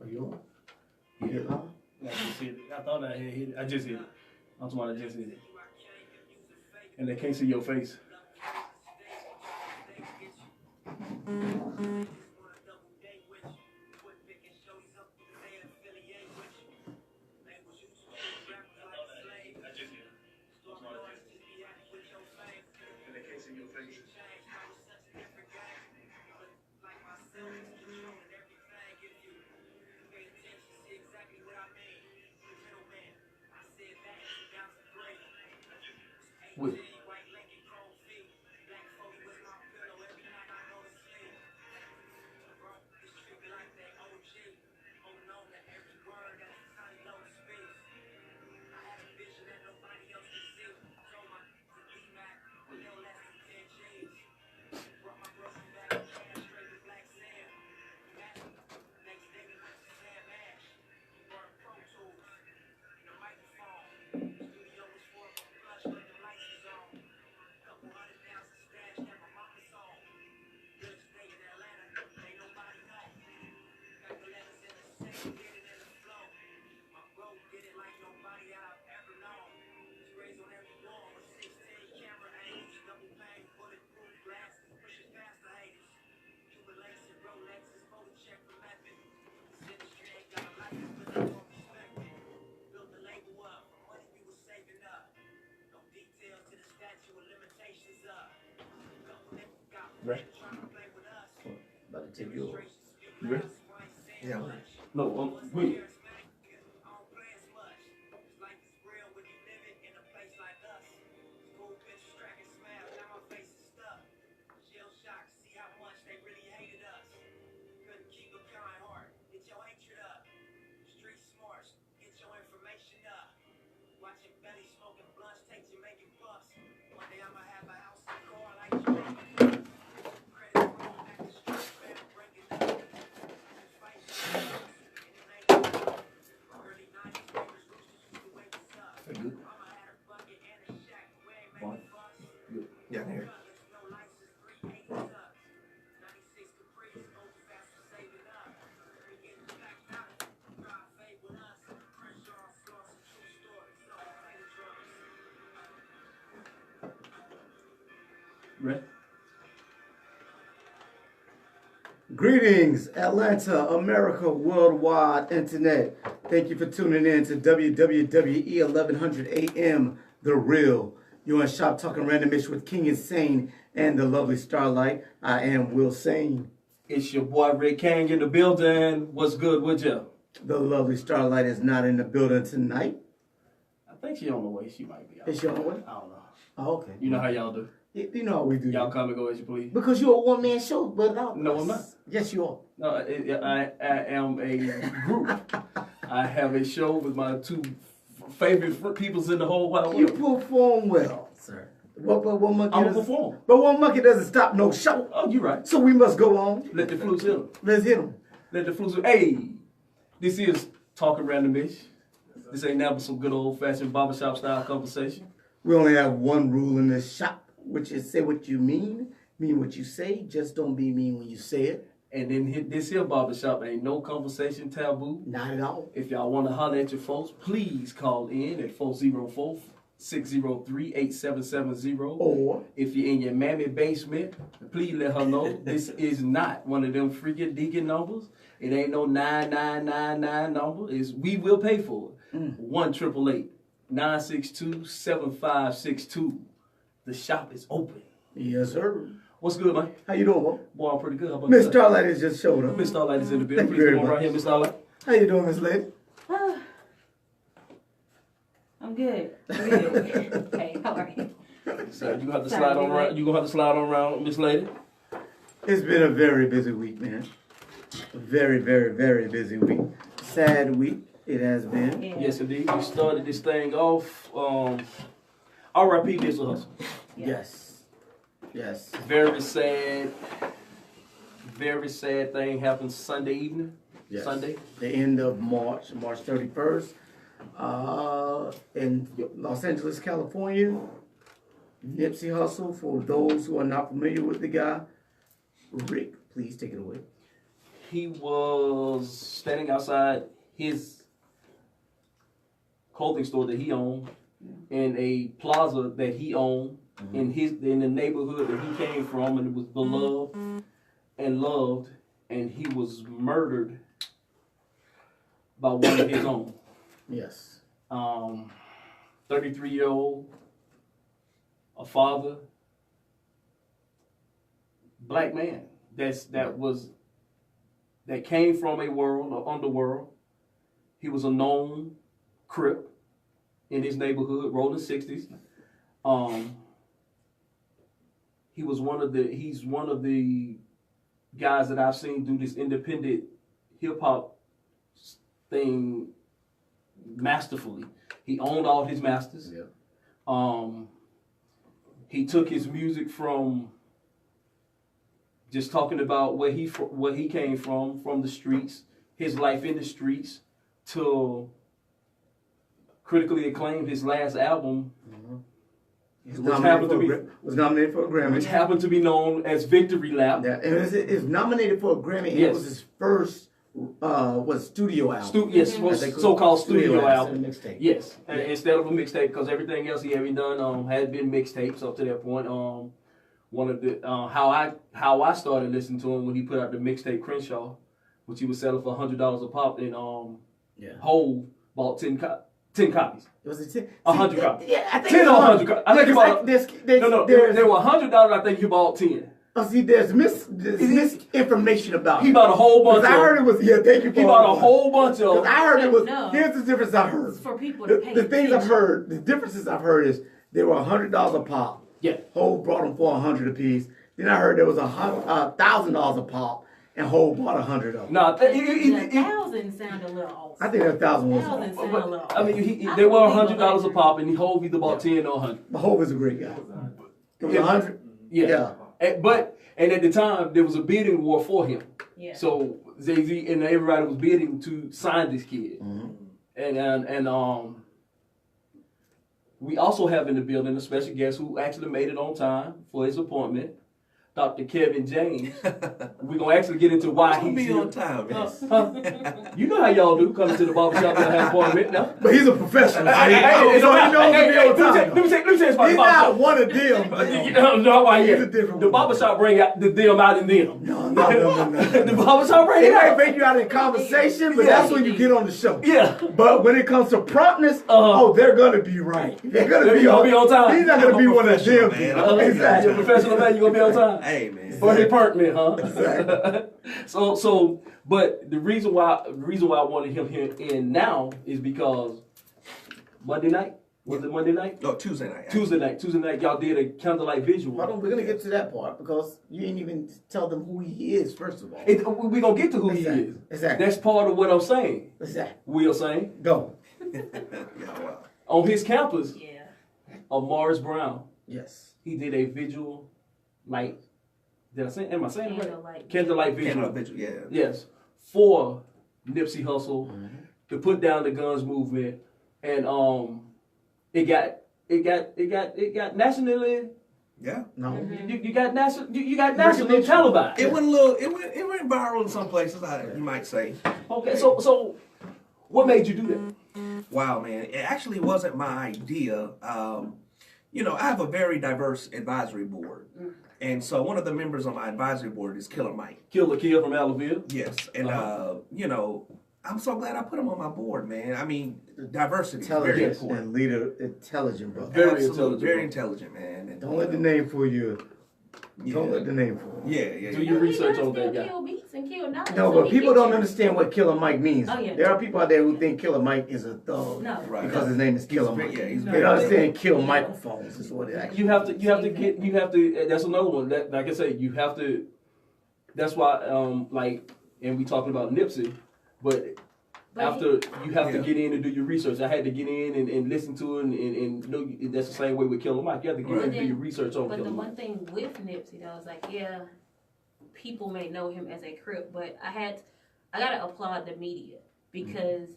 Are you on? You hit live? Yeah, I just hit it. I thought I had hit it. I just hit it. I'm talking about I just hit it. And they can't see your face. With right? About to take you over. You ready? Yeah, I'm ready. No, wait. Good. One. Good. Yeah, I'm here. Ready? Greetings, Atlanta, America, worldwide internet. Thank you for tuning in to WWWE 1100 AM, The Real. You're on Shop Talking Randomish with King Insane and the lovely Starlight. I am Will Sane. It's your boy Rick Kang in the building. What's good with you? The lovely Starlight is not in the building tonight. I think she on the way. She might be out. Is she on the way? I don't know. Oh, okay. You know how y'all do. You know how we do. Y'all come and go as you please. Because you're a one-man show, but No, I'm not. Yes, you are. No, I am a group. I have a show with my two favorite peoples in the whole wide You world. perform well, sir. But one monkey I'm a doesn't- performer. But one monkey doesn't stop no show. Oh, you're right. So we must go on. Let the flutes hit 'em. Let's hit them. Let the flutes. Hey, this is Talking Randomish. This ain't never some good old-fashioned barbershop style conversation. We only have one rule in this shop, which is say what you mean what you say, just don't be mean when you say it. And then this here barbershop ain't no conversation taboo. Not at all. If y'all want to holler at your folks, please call in at 404-603-8770. Or If you're in your mammy basement, please let her know this is not one of them freaking deacon numbers. It ain't no 9999 number. We will pay for it. 1-888-962-7562. The shop is open. yes, sir. What's good, man? How you doing, boy? Boy, I'm pretty good. How about Miss you? Starlight has just showed up. Miss Starlight is in the building. Thank you Please very come on right much. here, Miss Starlight. How you doing, Miss Lady? I'm good. Good. Hey, how are you? So you have to slide on around. You gonna have to slide on around, Miss Lady. It's been a very busy week, man. A very, very, very busy week. Sad week it has been. Yeah. Yes, indeed. We started this thing off. R.I.P. Mr. Hustle. Yes. Yes. Very sad thing happened Sunday evening. Yes. Sunday. The end of March 31st. In Los Angeles, California. Nipsey Hussle, for those who are not familiar with the guy. Rick, please take it away. he was standing outside his clothing store that he owned in a plaza that he owned in the neighborhood that he came from, and it was beloved and loved, and he was murdered by one of his own. Yes. 33-year-old, a father, black man that came from an underworld. He was a known Crip in his neighborhood, rolling 60s. He's one of the guys that I've seen do this independent hip hop thing masterfully. He owned all his masters. Yeah. He took his music from just talking about where he came from the streets, his life in the streets, to critically acclaimed his last album, Was nominated for a Grammy. which happened to be known as Victory Lap. Yeah, and it's nominated for a Grammy. And Yes. It was his first studio album. So-called studio album. Mixtape. Yes, instead of a mixtape, because everything else he had done had been mixtapes up to that point. One of the how I started listening to him when he put out the mixtape Crenshaw, which he was selling for $100 a pop, and Hove bought 10 copies. It was a 10. 100 copies. Yeah, I think 10 or 100 copies. I think he bought. No, There were $100. I think he bought 10. Oh, see, there's misinformation about He it. bought a whole bunch. I heard it was thank you. He bought a whole bunch of. I heard it was. No. Here's the difference I heard. It's for people to pay The things I've attention. heard, the differences I've heard is they were $100 a pop. Yeah. Hove brought them for $100 a piece. Then I heard there was $1,000 a pop, and Hove bought 100 of them. No, The 1,000 sound a little off. I think that 1,000 was. 1,000 sound a little off. I mean, they were $100 a pop, and Hove either bought 10 or 100. But Hove is a great guy. It was Yeah. 100. Yeah. And at the time there was a bidding war for him. Yeah. So Jay-Z and everybody was bidding to sign this kid. And we also have in the building a special guest who actually made it on time for his appointment, Dr. Kevin James. We're gonna actually get into why he's be here. on time. Yes. You know how y'all do coming to the barbershop and have an appointment now. But he's a professional. Let me say this about He's the not barbershop. one of them. No, why He's a here? different The one. barbershop bring out the them out in them. No. The barbershop bring They it might out. break you out in conversation, but Yeah. that's when you get on the show. Yeah. But when it comes to promptness, they're gonna be right. They're gonna be on time. He's not gonna be one of them. man. Exactly. You're a professional man, you gonna be on time. Hey, man. For the apartment, huh? Exactly. But the reason why I wanted him here in now is because Monday night, was it Monday night? No, Tuesday night. Tuesday night, y'all did a candlelight visual. Hold on, we're gonna get to that part because you didn't even tell them who he is, first of all. We're gonna get to who he is. Exactly. That's part of what I'm saying. Exactly. Will saying. Go. Yeah, wow. On his campus Yeah. of Morris Brown, Yes. he did a visual light. Am I saying it right? Candlelight. Candlelight visual. Candlelight vigil, yeah. Yes, for Nipsey Hussle to put down the guns movement, and it got nationally. Yeah. No. You got nationally televised. It went viral in some places, you might say. Okay, so what made you do that? Wow, man. It actually wasn't my idea. I have a very diverse advisory board. And so one of the members on my advisory board is Killer Mike. Killer Kid from Alabama. Yes. And, I'm so glad I put him on my board, man. I mean, diversity is very Intelligent important. and leader, intelligent, brother. Very Absolutely, intelligent. very intelligent, man. And, Don't let the name fool you. Yeah. Don't let the name fool you. Yeah. Do your research on that Still guy. kill beats and kill knowledge. No, so but he people gets don't you. understand what Killer Mike means. Oh, yeah. There are people out there who think Killer Mike is a thug No. Right. because his name is Killer Mike. Yeah, he's They very don't understand kill microphones is what it actually. You have to that's another one. That, like I say, you have to. That's why, and we talking about Nipsey, but after you have to get in and do your research. I had to get in and listen to it and know that's the same way with Killer Mike. You have to get in and do your research on But Killer the Mike. one thing with Nipsey though is like, yeah, people may know him as a Crip, but I gotta applaud the media because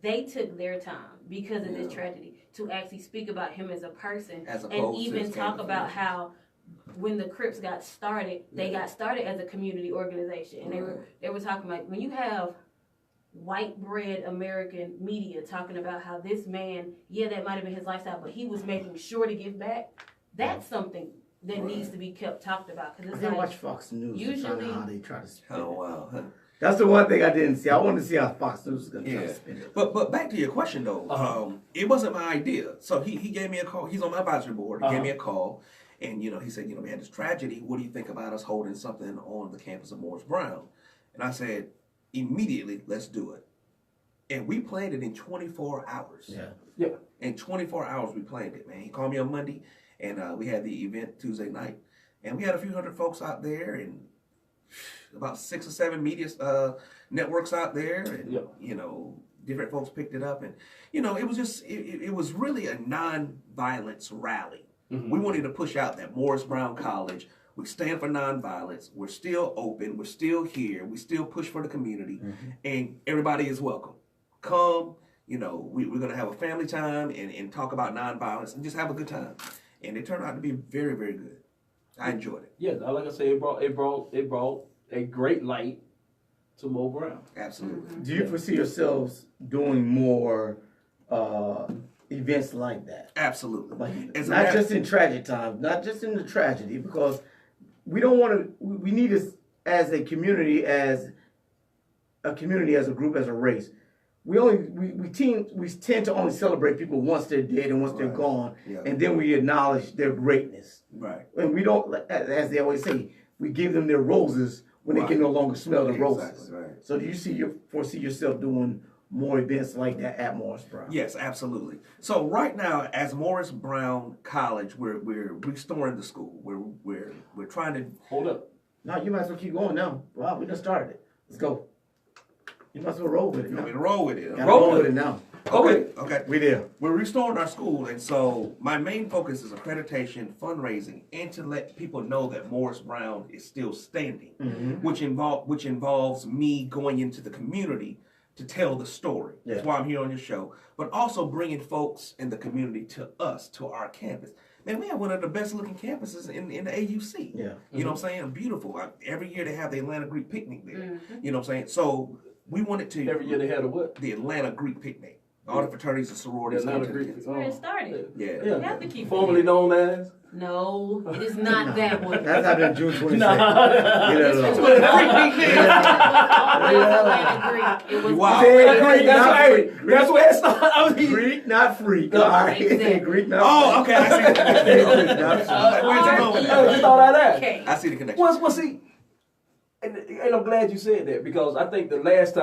they took their time because of this tragedy to actually speak about him as a person As and opposed to even his talk family. about how when the Crips got started, they got started as a community organization, and they were talking about when you have white bread American media talking about how this man, that might have been his lifestyle, but he was making sure to give back. That's something that needs to be kept talked about, because it's I didn't like watch Fox News. usually How they try to spin it. Oh wow. Huh. That's the one thing I didn't see. I wanted to see how Fox News is going to try to spin it. But back to your question though, it wasn't my idea. So he gave me a call. He's on my advisory board. He gave me a call, and he said, we had this tragedy. What do you think about us holding something on the campus of Morris Brown? And I said, immediately, let's do it. And we planned it in 24 hours. Yeah. In 24 hours, we planned it, man. He called me on Monday, and we had the event Tuesday night, and we had a few hundred folks out there, and about 6 or 7 media networks out there, and different folks picked it up, and it was just it was really a non-violence rally. We wanted to push out that Morris Brown College, we stand for non-violence, we're still open, we're still here, we still push for the community, and everybody is welcome. Come, we're gonna have a family time and talk about non-violence and just have a good time, and it turned out to be very, very good. I enjoyed it. Yeah, like I said, it brought a great light to Mo Brown. Absolutely. Do you foresee yourselves doing more events like that? Absolutely. Like, not just in tragic times, not just in the tragedy, because we don't want to. We need this as a community, as a group, as a race. We tend to only celebrate people once they're dead and once they're gone, and then we acknowledge their greatness. Right. And we don't, as they always say, we give them their roses when they can no longer smell the roses. Right. So do you foresee yourself doing more events like that at Morris Brown? Yes, absolutely. So right now, as Morris Brown College, we're restoring the school. We're trying to hold up. No, you might as well keep going now. Wow, we just started it. Let's go. You might as well roll with it. You want me to roll with it? Roll with it now. Okay. We there. We're restoring our school, and so my main focus is accreditation, fundraising, and to let people know that Morris Brown is still standing, which involves me going into the community to tell the story. Yeah. That's why I'm here on your show, but also bringing folks in the community to us, to our campus. Man, we have one of the best looking campuses in the AUC. Yeah. You know what I'm saying? Beautiful. Every year they have the Atlanta Greek picnic there. You know what I'm saying? So we wanted to. Every year they had a what? The Atlanta Greek picnic. All the fraternities and sororities. Atlanta Greek. That's where it started. Yeah. You have to keep Formerly known as? No, it is not that one. That's happened on June 26th. That's where it started. Greek, not freak. All right. Exactly. Greek, not Oh, okay. I see the connection. Where's it going with that? You thought of that? Okay. I see the connection. Well, see, and I'm glad you said that, because I think the last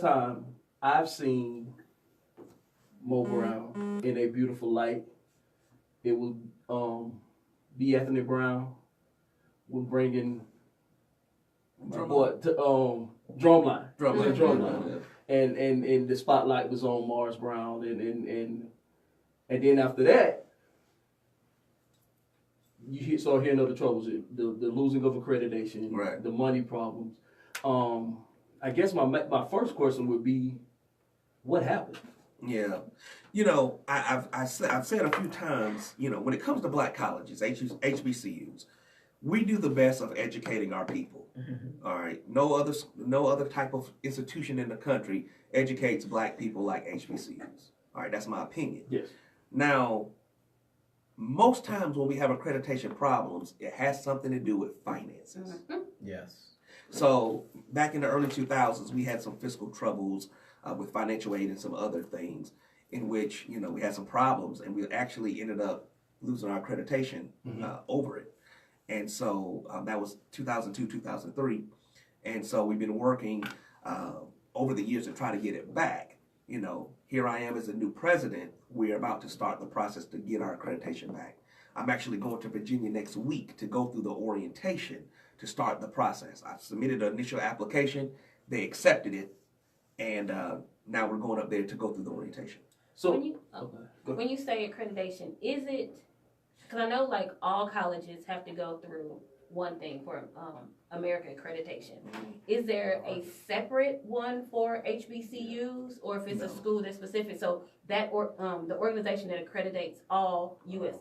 time I've seen Mo Brown in a beautiful light, it was B. Anthony Brown was bringing my boy to Drumline. Drumline. And the spotlight was on Morris Brown, and then after that, you start hearing other troubles, the losing of accreditation, right, the money problems. I guess my first question would be, what happened? Yeah, I've said a few times, when it comes to black colleges, HBCUs, we do the best of educating our people. All right, no other type of institution in the country educates black people like HBCUs. All right, that's my opinion. Yes. Now, most times when we have accreditation problems, it has something to do with finances. Yes. So back in the early 2000s, we had some fiscal troubles with financial aid and some other things, in which we had some problems, and we actually ended up losing our accreditation over it. And so that was 2002, 2003, and so we've been working over the years to try to get it back. Here I am as a new president. We're about to start the process to get our accreditation back. I'm actually going to Virginia next week to go through the orientation to start the process. I submitted an initial application. They accepted it. And now we're going up there to go through the orientation. So when you say accreditation, is it, because I know like all colleges have to go through one thing for America accreditation. Is there a separate one for HBCUs, or if it's a school that's specific? So that the organization that accreditates all U.S.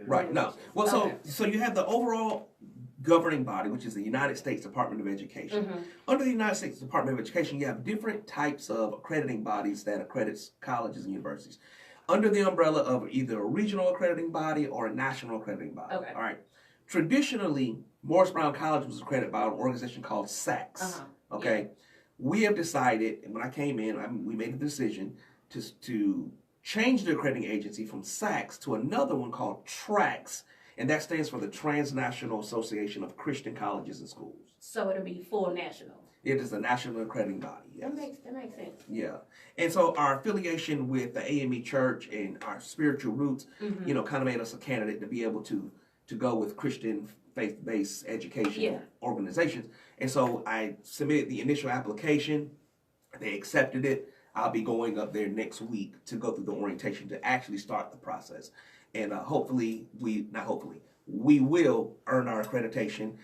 Right. No. Well, Okay. so you have the overall governing body, which is the United States Department of Education. Under the United States Department of Education, you have different types of accrediting bodies that accredits colleges and universities under the umbrella of either a regional accrediting body or a national accrediting body. Okay. All right. Traditionally, Morris Brown College was accredited by an organization called SACS. Okay. We have decided, and when I came in, we made a decision to change the accrediting agency from SACS to another one called TRACS, and that stands for the Transnational Association of Christian Colleges and Schools. So it'll be full national. It is a national accrediting body. Yes. That makes sense. Yeah. And so our affiliation with the AME Church and our spiritual roots, kind of made us a candidate to be able to go with Christian faith-based educational organizations. And so I submitted the initial application. They accepted it. I'll be going up there next week to go through the orientation to actually start the process. And we will earn our accreditation.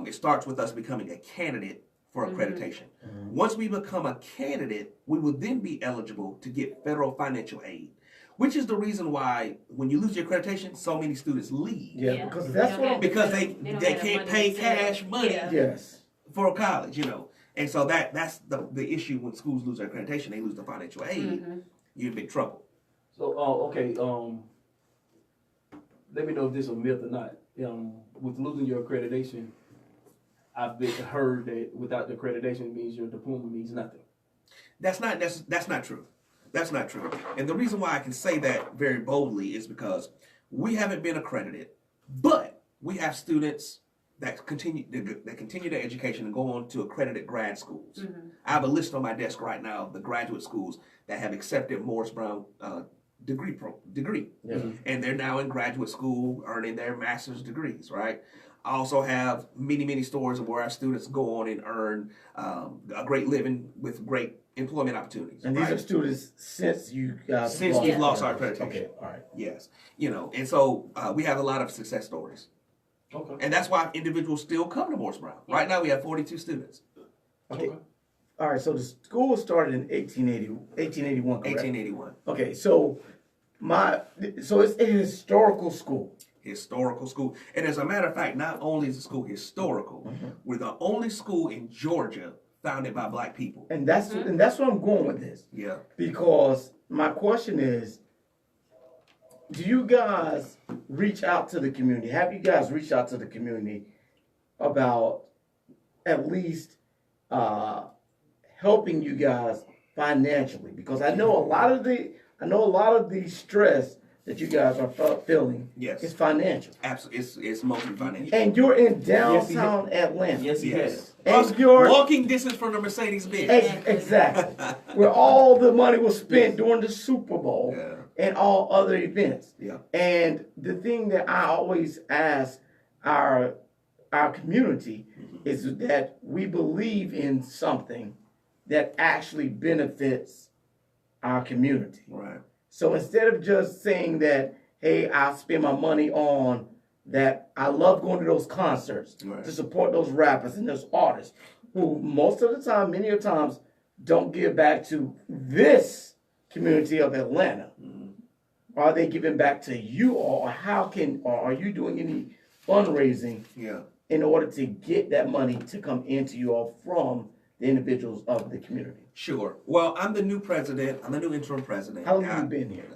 It starts with us becoming a candidate for accreditation. Once we become a candidate, we will then be eligible to get federal financial aid, which is the reason why when you lose your accreditation, so many students leave. Yeah, because that's what Because they can't pay cash money yes. for a college, And so that's the issue when schools lose their accreditation, they lose the financial aid, you're in big trouble. So, okay, let me know if this is a myth or not. With losing your accreditation, I've heard that without the accreditation means your diploma means nothing. That's not true. That's not true. And the reason why I can say that very boldly is because we haven't been accredited, but we have students that continue their education and go on to accredited grad schools. I have a list on my desk right now of the graduate schools that have accepted Morris Brown degree, and they're now in graduate school earning their master's degrees, right? I also have many stories of where our students go on and earn a great living with great employment opportunities. And these are students since you guys we've lost our accreditation. Okay, all right. Yes, and so we have a lot of success stories. Okay. And that's why individuals still come to Morris Brown. Right now we have 42 students. Okay. All right, so the school started in 1881, correct? 1881. Okay, so it's a historical school. Historical school. And as a matter of fact, not only is the school historical, we're the only school in Georgia founded by black people. And that's where I'm going with this. Yeah. Because my question is, do you guys reach out to the community? Have you guys reached out to the community about at least helping you guys financially? Because I know a lot of the stress that you guys are feeling is financial. Absolutely. It's mostly financial. And you're in downtown Atlanta. Yes, he has. And you're walking distance from the Mercedes-Benz. Exactly. Where all the money was spent during the Super Bowl and all other events. Yeah. And the thing that I always ask our community is that we believe in something that actually benefits our community. Right. So instead of just saying that, hey, I'll spend my money on that, I love going to those concerts to support those rappers and those artists who most of the time, many of the times, don't give back to this community of Atlanta. Are they giving back to you, or are you doing any fundraising in order to get that money to come into you all from the individuals of the community? Sure. Well, I'm the new president. I'm the new interim president. How long have you been here?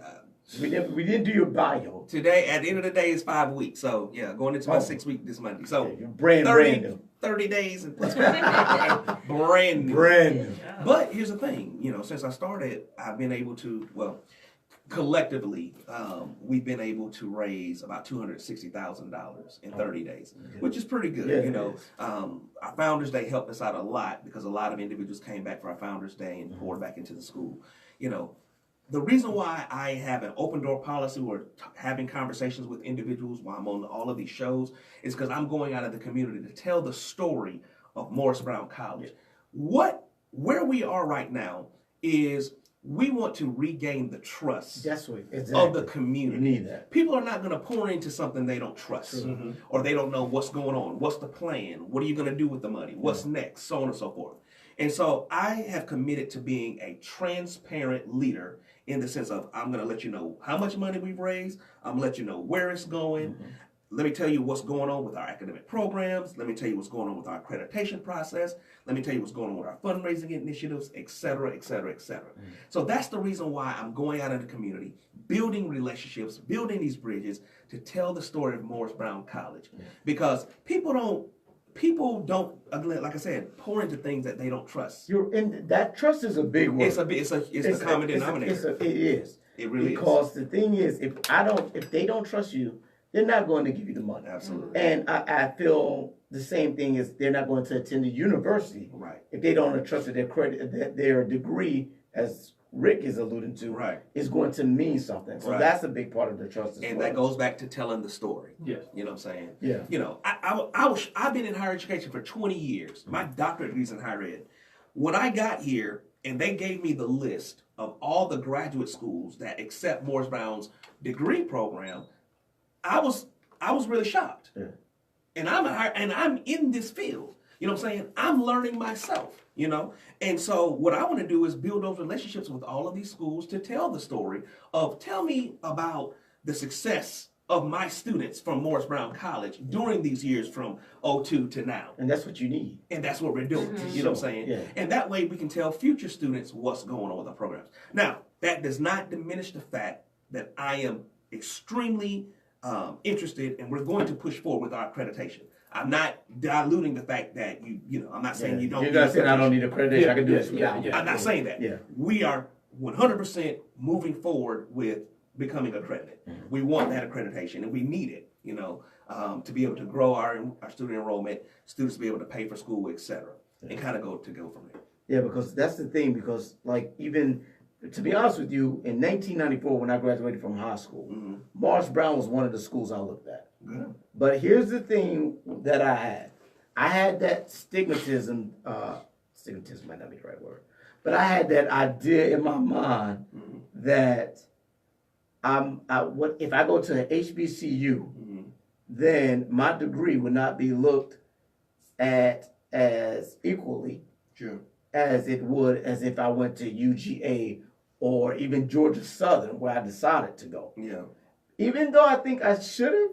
We didn't do your bio. Today, at the end of the day, is 5 weeks. So, going into my 6th week this Monday. So, you're brand new. 30 days and plus brand new. Brand new. But here's the thing. Since I started, I've been able to, collectively, we've been able to raise about $260,000 in 30 days, which is pretty good. Our Founders Day helped us out a lot because a lot of individuals came back for our Founders Day and poured back into the school. The reason why I have an open door policy or having conversations with individuals while I'm on all of these shows is because I'm going out of the community to tell the story of Morris Brown College. Where we are right now is we want to regain the trust That's what of the community. You need that. People are not going to pour into something they don't trust, or they don't know what's going on. What's the plan? What are you going to do with the money? What's next? So on and so forth. And so I have committed to being a transparent leader in the sense of I'm going to let you know how much money we've raised. I'm going to let you know where it's going. Let me tell you what's going on with our academic programs. Let me tell you what's going on with our accreditation process. Let me tell you what's going on with our fundraising initiatives, et cetera, et cetera, et cetera. So that's the reason why I'm going out in the community, building relationships, building these bridges to tell the story of Morris Brown College. Because people don't, like I said, pour into things that they don't trust. That trust is a big word. It's the common denominator. It is. It really is. Because the thing is, if they don't trust you, they're not going to give you the money. Absolutely. And I feel the same thing is they're not going to attend the university if they don't trust that their degree, as Rick is alluding to, is going to mean something. So that's a big part of the trust as well. And that goes back to telling the story. Yes. You know what I'm saying? Yeah. You know, I've been in higher education for 20 years. My doctorate degree's in higher ed. When I got here and they gave me the list of all the graduate schools that accept Morris Brown's degree program, I was really shocked. Yeah. And I'm in this field. You know what I'm saying? I'm learning myself, you know? And so what I want to do is build those relationships with all of these schools to tell the story of, tell me about the success of my students from Morris Brown College during these years from 02 to now. And that's what you need. And that's what we're doing, you know what I'm saying? Yeah. And that way we can tell future students what's going on with our programs. Now, that does not diminish the fact that I am extremely interested, and we're going to push forward with our accreditation. I'm not diluting the fact that I'm not saying you don't. You're not saying I don't need accreditation. I can do this. I'm not saying that. Yeah. We are 100% moving forward with becoming accredited. We want that accreditation, and we need it. To be able to grow our student enrollment, students to be able to pay for school, etc., and kind of go from there. Yeah, because that's the thing. Because even to be honest with you, in 1994, when I graduated from high school, Morris Brown was one of the schools I looked at. Good. But here's the thing that I had. I had that stigmatism might not be the right word, but I had that idea in my mind that if I go to an HBCU, then my degree would not be looked at as equally as it would as if I went to UGA or even Georgia Southern, where I decided to go. Yeah. Even though I think I should have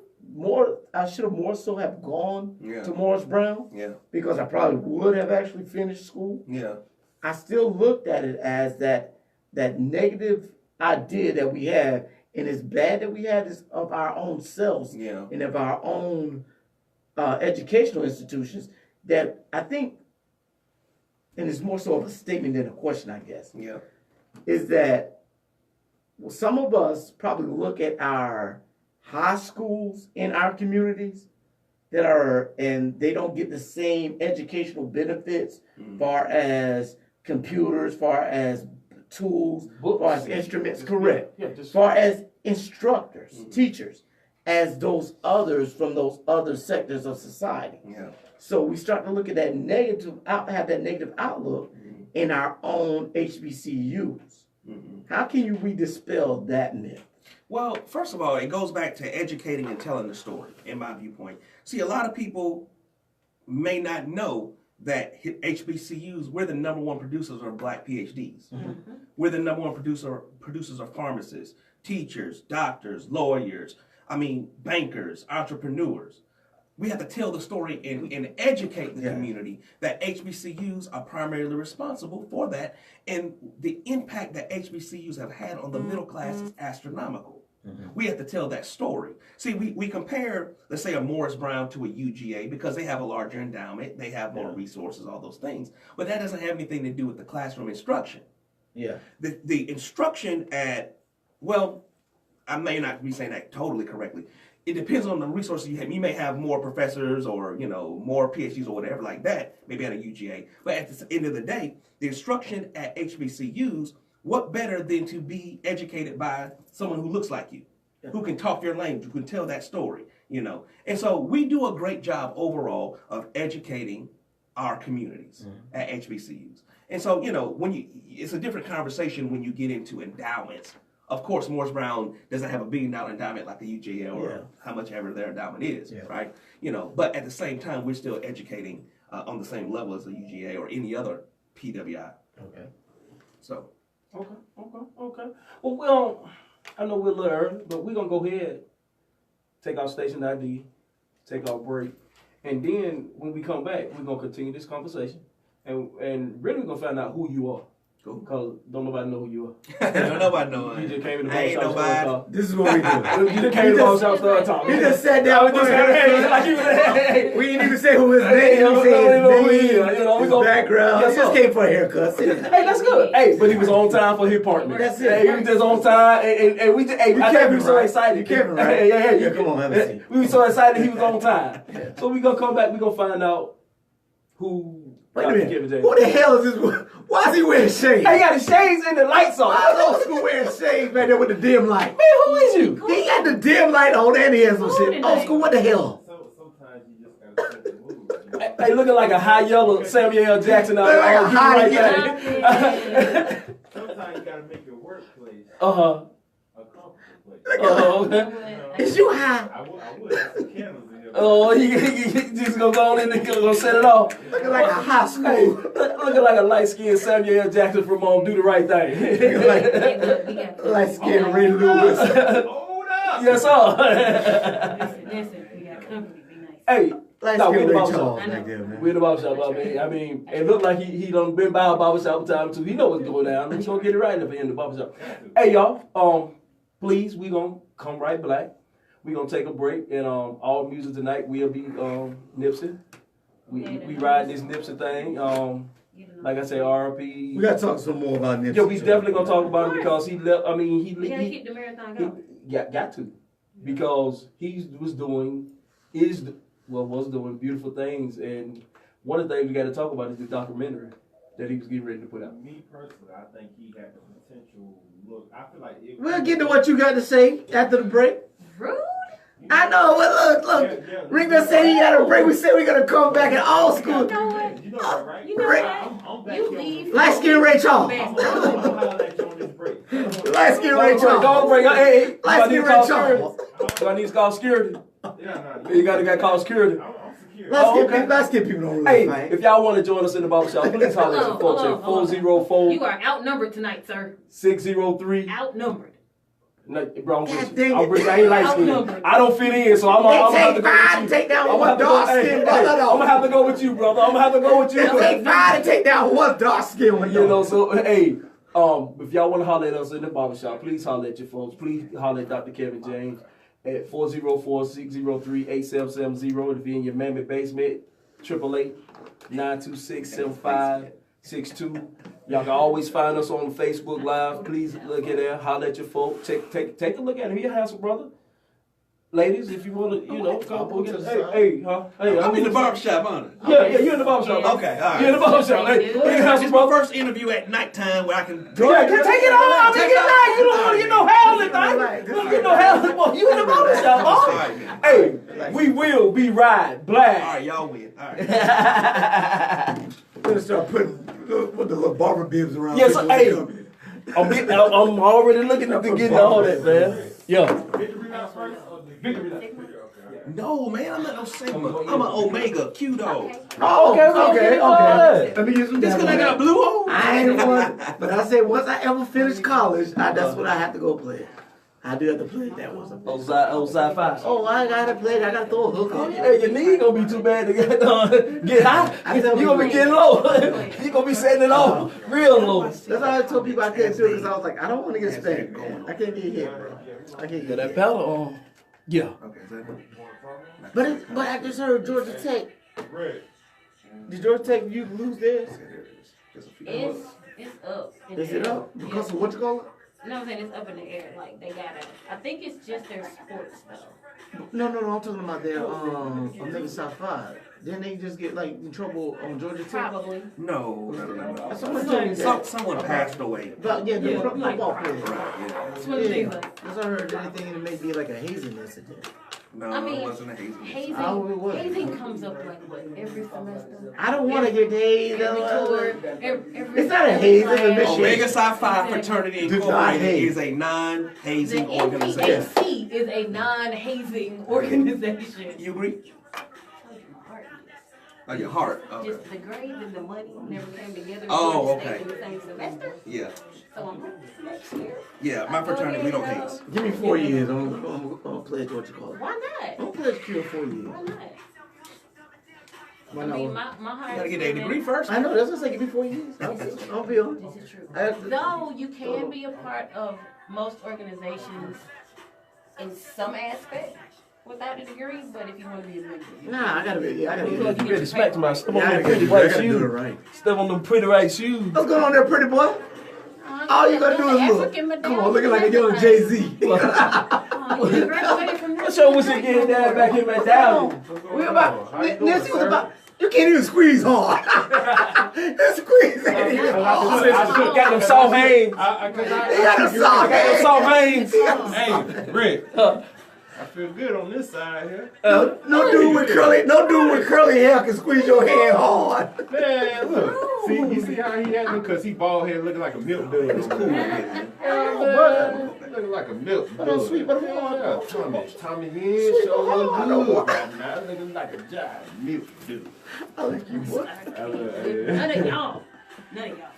more so have gone to Morris Brown. Yeah. Because I probably would have actually finished school. Yeah. I still looked at it as that negative idea that we have, and it's bad that we have this of our own selves and of our own educational institutions, that I think, and it's more so of a statement than a question, I guess, is that some of us probably look at our high schools in our communities and they don't get the same educational benefits far as computers, far as tools, far as instruments, far as instructors, teachers, as those others from those other sectors of society. Yeah. So we start to look at that have that negative outlook in our own HBCUs. How can we dispel that myth? Well, first of all, it goes back to educating and telling the story, in my viewpoint. See, a lot of people may not know that HBCUs, we're the number one producers of black PhDs. We're the number one producers of pharmacists, teachers, doctors, lawyers, bankers, entrepreneurs. We have to tell the story and educate the community that HBCUs are primarily responsible for that, and the impact that HBCUs have had on the middle class is astronomical. We have to tell that story. See, we compare, let's say, a Morris Brown to a UGA because they have a larger endowment, they have more resources, all those things, but that doesn't have anything to do with the classroom instruction. Yeah. The instruction I may not be saying that totally correctly. It depends on the resources you have. You may have more professors or, more PhDs or whatever like that, maybe at a UGA. But at the end of the day, the instruction at HBCUs, what better than to be educated by someone who looks like you, who can talk your language, who can tell that story, And so we do a great job overall of educating our communities at HBCUs. And so, it's a different conversation when you get into endowments. Of course, Morris Brown doesn't have $1 billion endowment like the UGA or how much ever their endowment is, right? But at the same time, we're still educating on the same level as the UGA or any other PWI. Okay. So. Okay. Well, I know we're a little early, but we're going to go ahead, take our station ID, take our break, and then when we come back, we're going to continue this conversation, and really we're going to find out who you are. Cool. Because don't nobody know who you are. Don't nobody know. You just came in the Ain't barbershop. nobody. This is what we do. You just came in the barbershop, started talking. He just sat down with Hey, We didn't even say who his name. Hey, We said his we name, his gonna- background. Yes, He just sir. came for a haircut. Hey, that's good. Hey, but he was on time for his partner. That's it. Hey, he was just on time, and we just. Hey, You I think Kevin, we were so right? excited. You Kevin, right? Hey, Yeah, come on, have a seat. We were so excited he was on time. So we gonna come back. We gonna find out who. Wait a Dr. minute. Kevin James. Who the hell is this? Why is he wearing shades? Hey, he got his shades and the lights on. Why is old school wearing shades back there with the dim light? Man, who is you? He got the dim light on and he has some Who shit. tonight? Old school, what the hell? So sometimes you just gotta take the move. Hey, looking like a high yellow Samuel L. Jackson out Look like a high right yellow. there. Sometimes you gotta make your workplace Uh-huh. a comfortable place. Okay. Is you high? I would have some candles in here. Oh, he just gonna go on in and gonna set it off. Looking like a high school. Hey, looking like a light-skinned Samuel L. Jackson from Do the Right Thing. Hey, look, we got Light skin Ray Lewis. Hold up! Yes, sir. listen, we got company. Be nice. Hey, Light no, we skin in the Ray barbershop. Charles I know. back there, man. We in the barbershop, I mean, it looked like he done been by a barbershop time too. He know what's going down. He's gonna get it right if he in the barbershop. Hey, y'all, please, we gonna come right back. We gonna take a break, and all music tonight will be Nipsey. We ride this Nipsey thing. Like I say, RP. We gotta talk some more about Nipsey. Yeah, we definitely gonna talk about it because he left. I mean, We gotta keep the marathon going. got to, because he was doing was doing beautiful things, and one of the things we got to talk about is the documentary that he was getting ready to put out. Me personally, I think he had the potential look. I feel like it. We'll get to what you got to say after the break. Rude. I know, but look. Ringo said he got a break. We said we gonna come back in old school. You know what? You know that, right? You know Right. what? I'm back You here. leave. Light skin Ray Charles. I'm gonna holler at you on this break. Light skin Ray Go Charles. break. Hey, do Light I need skin to Ray call Charles. security? Do I need to call security? Yeah, You gotta call security. I'm secure. Light skin people don't Hey, really fight. if y'all want to join us in the barbershop, please holler at your folks at You are outnumbered tonight, sir. 404-603. Outnumbered. No, bro, God dang it. I ain't light skinned. Outnumbered. I don't fit in, so I'm gonna have They to take go five with to you. take down I'm one dark skin. I'm gonna have to go with you, brother. I'm gonna have to go with you. It take five to take down one dark skin one. You know, so hey, if y'all want to holler at us in the barbershop, please holler at your folks. Please holler at Dr. Kevin James at 404-603-8770. If you're in your mammoth basement, 888-926-7562. Y'all can always find us on Facebook Live. Please look at there, holler at your folks. Take a look at him. He's a handsome brother. Ladies, if you want to, come we'll get Hey, I'm in the barbershop, huh? Yeah, you're in the barbershop. Yeah. Okay, all right. You're in the barbershop. Hey, This you can have This some is my brother. first interview at nighttime where I can. Yeah, take it all. I mean, get out. You don't want to get no hell in there. You don't get no hell in there. You in the barbershop, All boy. right, man. Hey, we will be ride All black. right, y'all win. All right. Gonna start putting the little barber bibs around. Yes, people hey. when they come in. I'm already looking at getting all that, man. Yeah. Victory lap first or the victory lap? No, man, I'm not no Sigma. I'm an Omega Q dog. Oh, Okay. Let me use some. Just because I got a blue hole. I ain't one, but I say once I ever finish college, that's when I have to go play. I do have to play that once. Sci-fi. Oh, I gotta play it. I gotta throw a hook on it. Hey, your knee gonna be too bad to get high. You gonna be getting low. You gonna be setting it off real low. That's why I told people I couldn't do it because I was like, I don't want to get spanked. I can't get hit, bro. I can't get That hit. pedal on. Yeah. Okay, is that But I just heard Georgia Tech. Red. Did Georgia Tech you lose theirs? It's up. in Is the it air. up because of what you call it? No, I'm saying it's up in the air. Like they gotta. I think it's just their sports though. No. I'm talking about their Omega South 5. Didn't they just get like in trouble on Georgia Tech? Probably. No. Someone told me that. Someone passed away. But yeah, the football player. Right, yeah. It's one of the things. Because I heard anything and it may be like a hazing incident. No, I mean, it wasn't a hazing. hazing, Oh, it was. hazing comes up like what, every semester? I don't want to get hazed. Every tour, every It's not a every haze, it's a class. mission. Omega Psi Phi Fraternity Do not Incorporated haze. is a The non-hazing organization. NPHC is a non-hazing organization. You agree? Oh, your heart. Okay. Just the grade and the money never came together. Oh, We stayed okay. in the same semester. Yeah. So I'm hoping next year. Yeah, my fraternity, we don't haze. Give me 4 years. I'm gonna pledge what you call it. Why not? I'm gonna pledge Q in 4 years. Why not? Why I mean, not? my You highest gotta get a degree payment- first. I know. That's what I say. Give me 4 years. I'll be on. This is true. I- Though you can be a part of most organizations in some aspect without a degree, but if you want to be a member, Nah, I gotta be. Yeah, I gotta You be. gotta respect my step on Yeah, I them gotta pretty do white it shoes. right. Step on them pretty white shoes. What's going on there, pretty boy? All you gotta do is look. Come on, looking like a young Jay-Z. Oh, you graduated from this. What's your was it getting down back in my down? We about. Nancy was about. You can't even squeeze hard. That squeeze ain't even hard. Got them soft hands. They got a soft Got them hand. soft hands. Hey, Rick, Huh. I feel good on this side here. No dude with curly hair can squeeze your hand hard. Man, look. See, you see how he had me? Because he bald head looking like a milk dud. It's cool. Yeah, man. Looking like a milk But dud. I'm sweet, but I'm Yeah, Tommy Hen sure I look know. good right now. Looking like a giant milk dude. I like you, boy. None of y'all. None of y'all.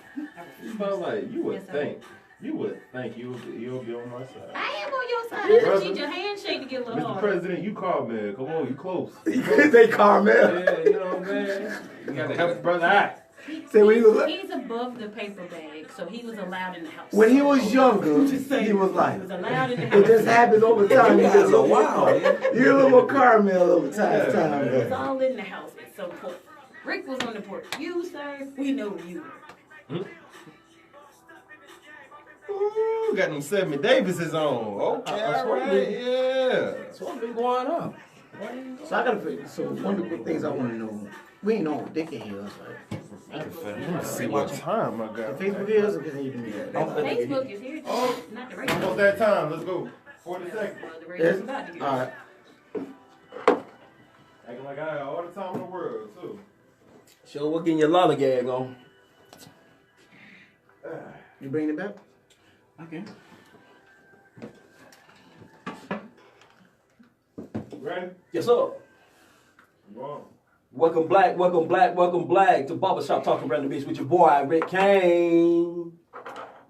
But like, you would Yes, I think. You would think you'll be on my side. I am on your side. I just need your handshake to get a little Mr. harder. President, you call me. Come on, you close. They Carmel. Yeah, you know what I'm saying? You gotta help your brother out. Say when he was He's above the paper bag, so he was allowed in the house. when he was younger, Just saying, he was like. He was allowed in the It house. just happened over time. You You guys get a are little wild. You're a little more Carmel over time. It's time. all in the house at some point. Rick was on the porch. You, sir, we know you were. Ooh, got them 70 Davises on. Okay, That's what alright, we- yeah. That's what been going on. So I gotta figure. So one of the things I want to know, we ain't know Dick in here. Like, Let's see what time I got. Facebook is or can you do me? Facebook is here, just not the radio. Almost that time. Let's go. 40 seconds. Well, the radio's about to get All right. Acting like I got all the time in the world, too. Sure, we're getting your lollygag on. You bring it back? Okay. Ready? Yes, sir. You on? Welcome black to Barbershop Talking Random Beats with your boy, Rick Kane.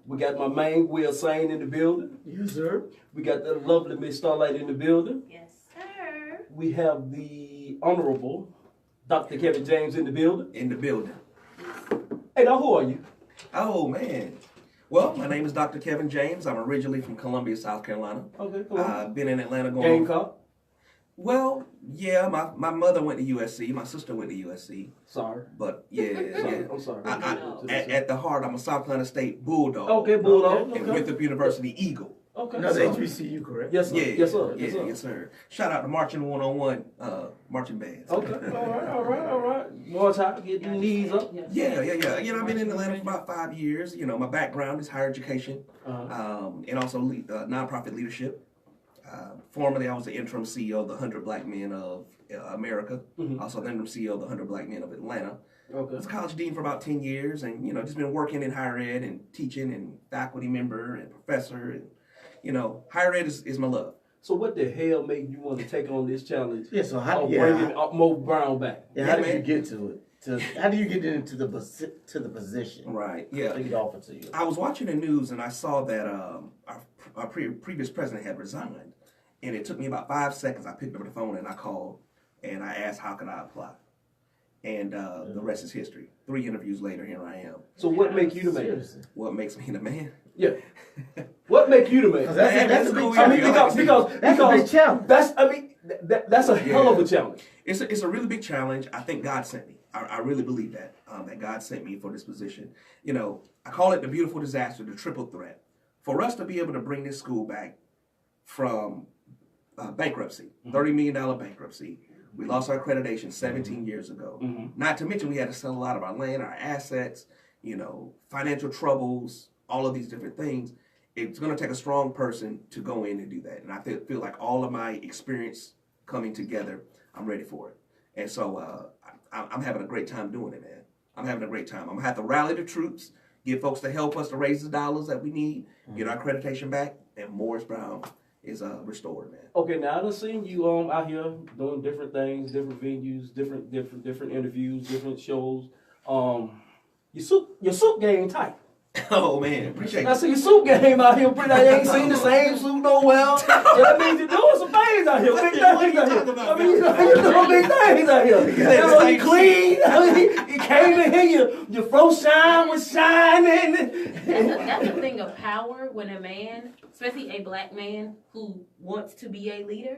We got my main Will Sane in the building. Yes, sir. We got the lovely Miss Starlight in the building. Yes, sir. We have the Honorable Dr. Kevin James in the building. In the building. Hey, now who are you? Oh, man. Well, my name is Dr. Kevin James. I'm originally from Columbia, South Carolina. Okay, cool. I've been in Atlanta going Gamecock. Well, yeah, my mother went to USC. My sister went to USC. Sorry. But, yeah. I'm sorry. At the heart, I'm a South Carolina State Bulldog. Okay, Bulldog. And Okay. Winthrop University Eagle. Okay. Another sorry. HBCU, correct? Yes, sir. Yeah, Yes, sir. Yeah, Yes, sir. yes, sir. Shout out to Marching 101 marching bands. Okay. All right. More time. Get your knees up. Yeah. You know, I've been in Atlanta for about 5 years. You know, my background is higher education and also nonprofit leadership. Formerly, I was the interim CEO of the 100 Black Men of America. Also the interim CEO of the 100 Black Men of Atlanta. I Okay. was college dean for about 10 years and, you know, just been working in higher ed and teaching and faculty member and professor. And, you know, higher ed is my love. So what the hell made you want to take on this challenge? Yeah, so how, Of yeah, bringing Mo Brown back? yeah, Yeah, how did you man. get to it? How do you get into the position? Right, yeah. They get offered to you. I was watching the news and I saw that our previous president had resigned. And it took me about 5 seconds. I picked up the phone and I called and I asked, how can I apply? And the rest is history. 3 interviews later, here I am. So what make you the man? Seriously. What makes me the man? Yeah. What make you the man? That's a big cool. challenge. That's a big challenge. That's a hell of a challenge. It's a really big challenge. I think God sent me. I really believe that God sent me for this position. You know, I call it the beautiful disaster, the triple threat. For us to be able to bring this school back from bankruptcy, $30 million bankruptcy. We lost our accreditation 17 years ago. Not to mention we had to sell a lot of our land, our assets, you know, financial troubles, all of these different things. It's going to take a strong person to go in and do that. And I feel like all of my experience coming together, I'm ready for it. And so I'm having a great time doing it, man. I'm having a great time. I'm going to have to rally the troops, get folks to help us to raise the dollars that we need, get our accreditation back, and Morris Brown is restored, man. Okay, now I done seen you out here doing different things, different venues, different interviews, different shows. Your suit game tight. Oh man, appreciate I it. see your suit game out here. Pretty, I ain't seen the same suit nowhere. So that means you're doing some things out here, big things out here. I mean, you're doing big things out here. You clean. I mean, you came in here, your fro shine was shining. That's a thing of power when a man, especially a black man who wants to be a leader,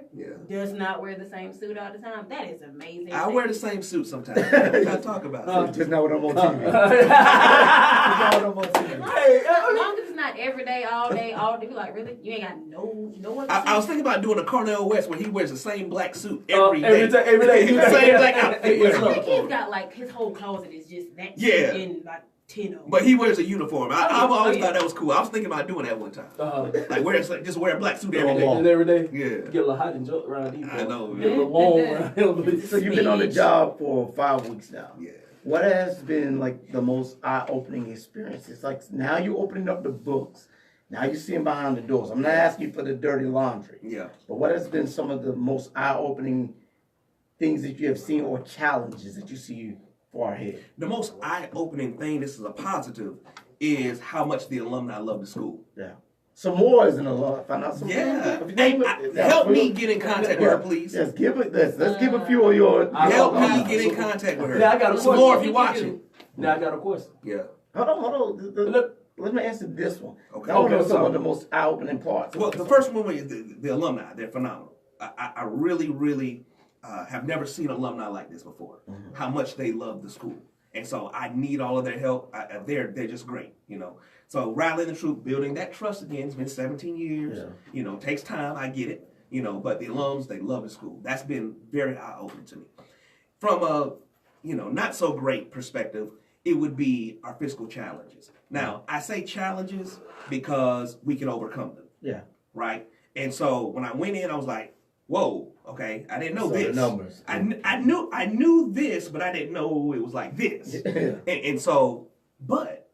does not wear the same suit all the time. That is amazing. I wear the same suit sometimes. I talk about it. Just not when I'm on TV. Just not when I'm on TV. Hey, As long as it's not every day, all day. Be like, really? You ain't got no other I was suit? thinking about doing a Cornel West where he wears the same black suit every day. every day. The same black outfit. Yes, I sir. think he's got like his whole closet is just that Yeah. suit and like 10 of them. But he wears a uniform. I've always yeah. thought that was cool. I was thinking about doing that one time. Like just wear a black suit every Oh, day. wow. And every day, Yeah. get a little hot and jump around here. I know, Get a little warm around here. So you've been on the job for 5 weeks now. Yeah. What has been like the most eye-opening experience? It's like now you're opening up the books. Now you're seeing behind the doors. I'm not asking you for the dirty laundry. Yeah. But what has been some of the most eye-opening things that you have seen or challenges that you see far ahead? The most eye-opening thing, this is a positive, is how much the alumni love the school. Yeah. Some more isn't a lot. Find out some Yeah. more. Help me get in contact with her, please. Yes, give it this. Let's give a few of your. Help me Uh, get in contact with her. Now I got a Some question. more if you're watching. Now I got a question. Yeah. Hold on. Let me answer this one. Okay. I want to know Okay, some sorry. of the most eye-opening parts. Well, the first one was the alumni. They're phenomenal. I really have never seen alumni like this before. How much they love the school, and so I need all of their help. They're just great, you know. So rallying the troop, building that trust again. It's been 17 years. Yeah. You know, takes time. I get it. You know, but the alums, they love the school. That's been very eye-opening to me. From a not so great perspective, it would be our fiscal challenges. Now, I say challenges because we can overcome them. Yeah. Right? And so when I went in, I was like, whoa, okay, I didn't know So this. the numbers. I knew this, but I didn't know it was like this. and so, but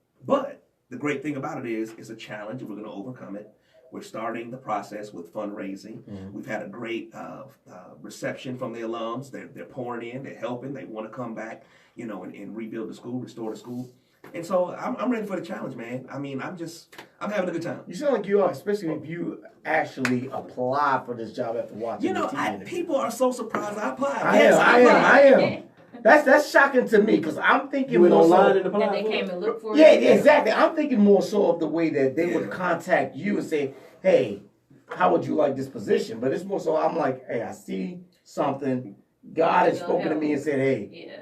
the great thing about it is it's a challenge and we're going to overcome it. We're starting the process with fundraising. We've had a great reception from the alums. They're pouring in, they're helping, they want to come back, and rebuild the school, restore the school. And so I'm ready for the challenge, man. I mean, I'm having a good time. You sound like you are, especially if you actually apply for this job after watching the TV interview. People are so surprised I applied. I am. That's shocking to me because I'm thinking You went more online so, and applied. That they came and looked for yeah, you. exactly. I'm thinking more so of the way that they would Yeah. contact you and say, "Hey, how would you like this position?" But it's more so I'm like, "Hey, I see something. God has spoken to me and said, hey, Yeah.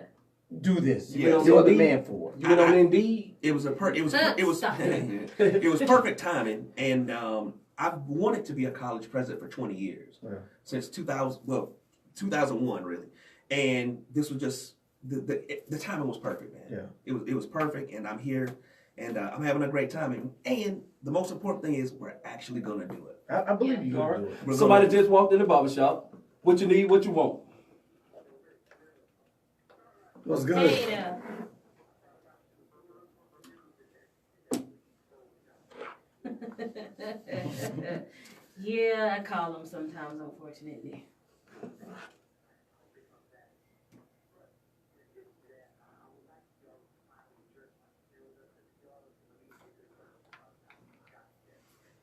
do this. Yeah. You're the man for it." You went on Indeed. It was Stop it. it was perfect timing, and I've wanted to be a college president for 20 years since 2001 really, and this was just the timing was perfect, man. Yeah. It was perfect, and I'm here, and I'm having a great time, and the most important thing is we're actually gonna do it. I believe you All can right. do it. We're Somebody gonna- just walked in the barbershop. What you need, what you want. What's good? Hey there. Yeah, I call them sometimes, unfortunately.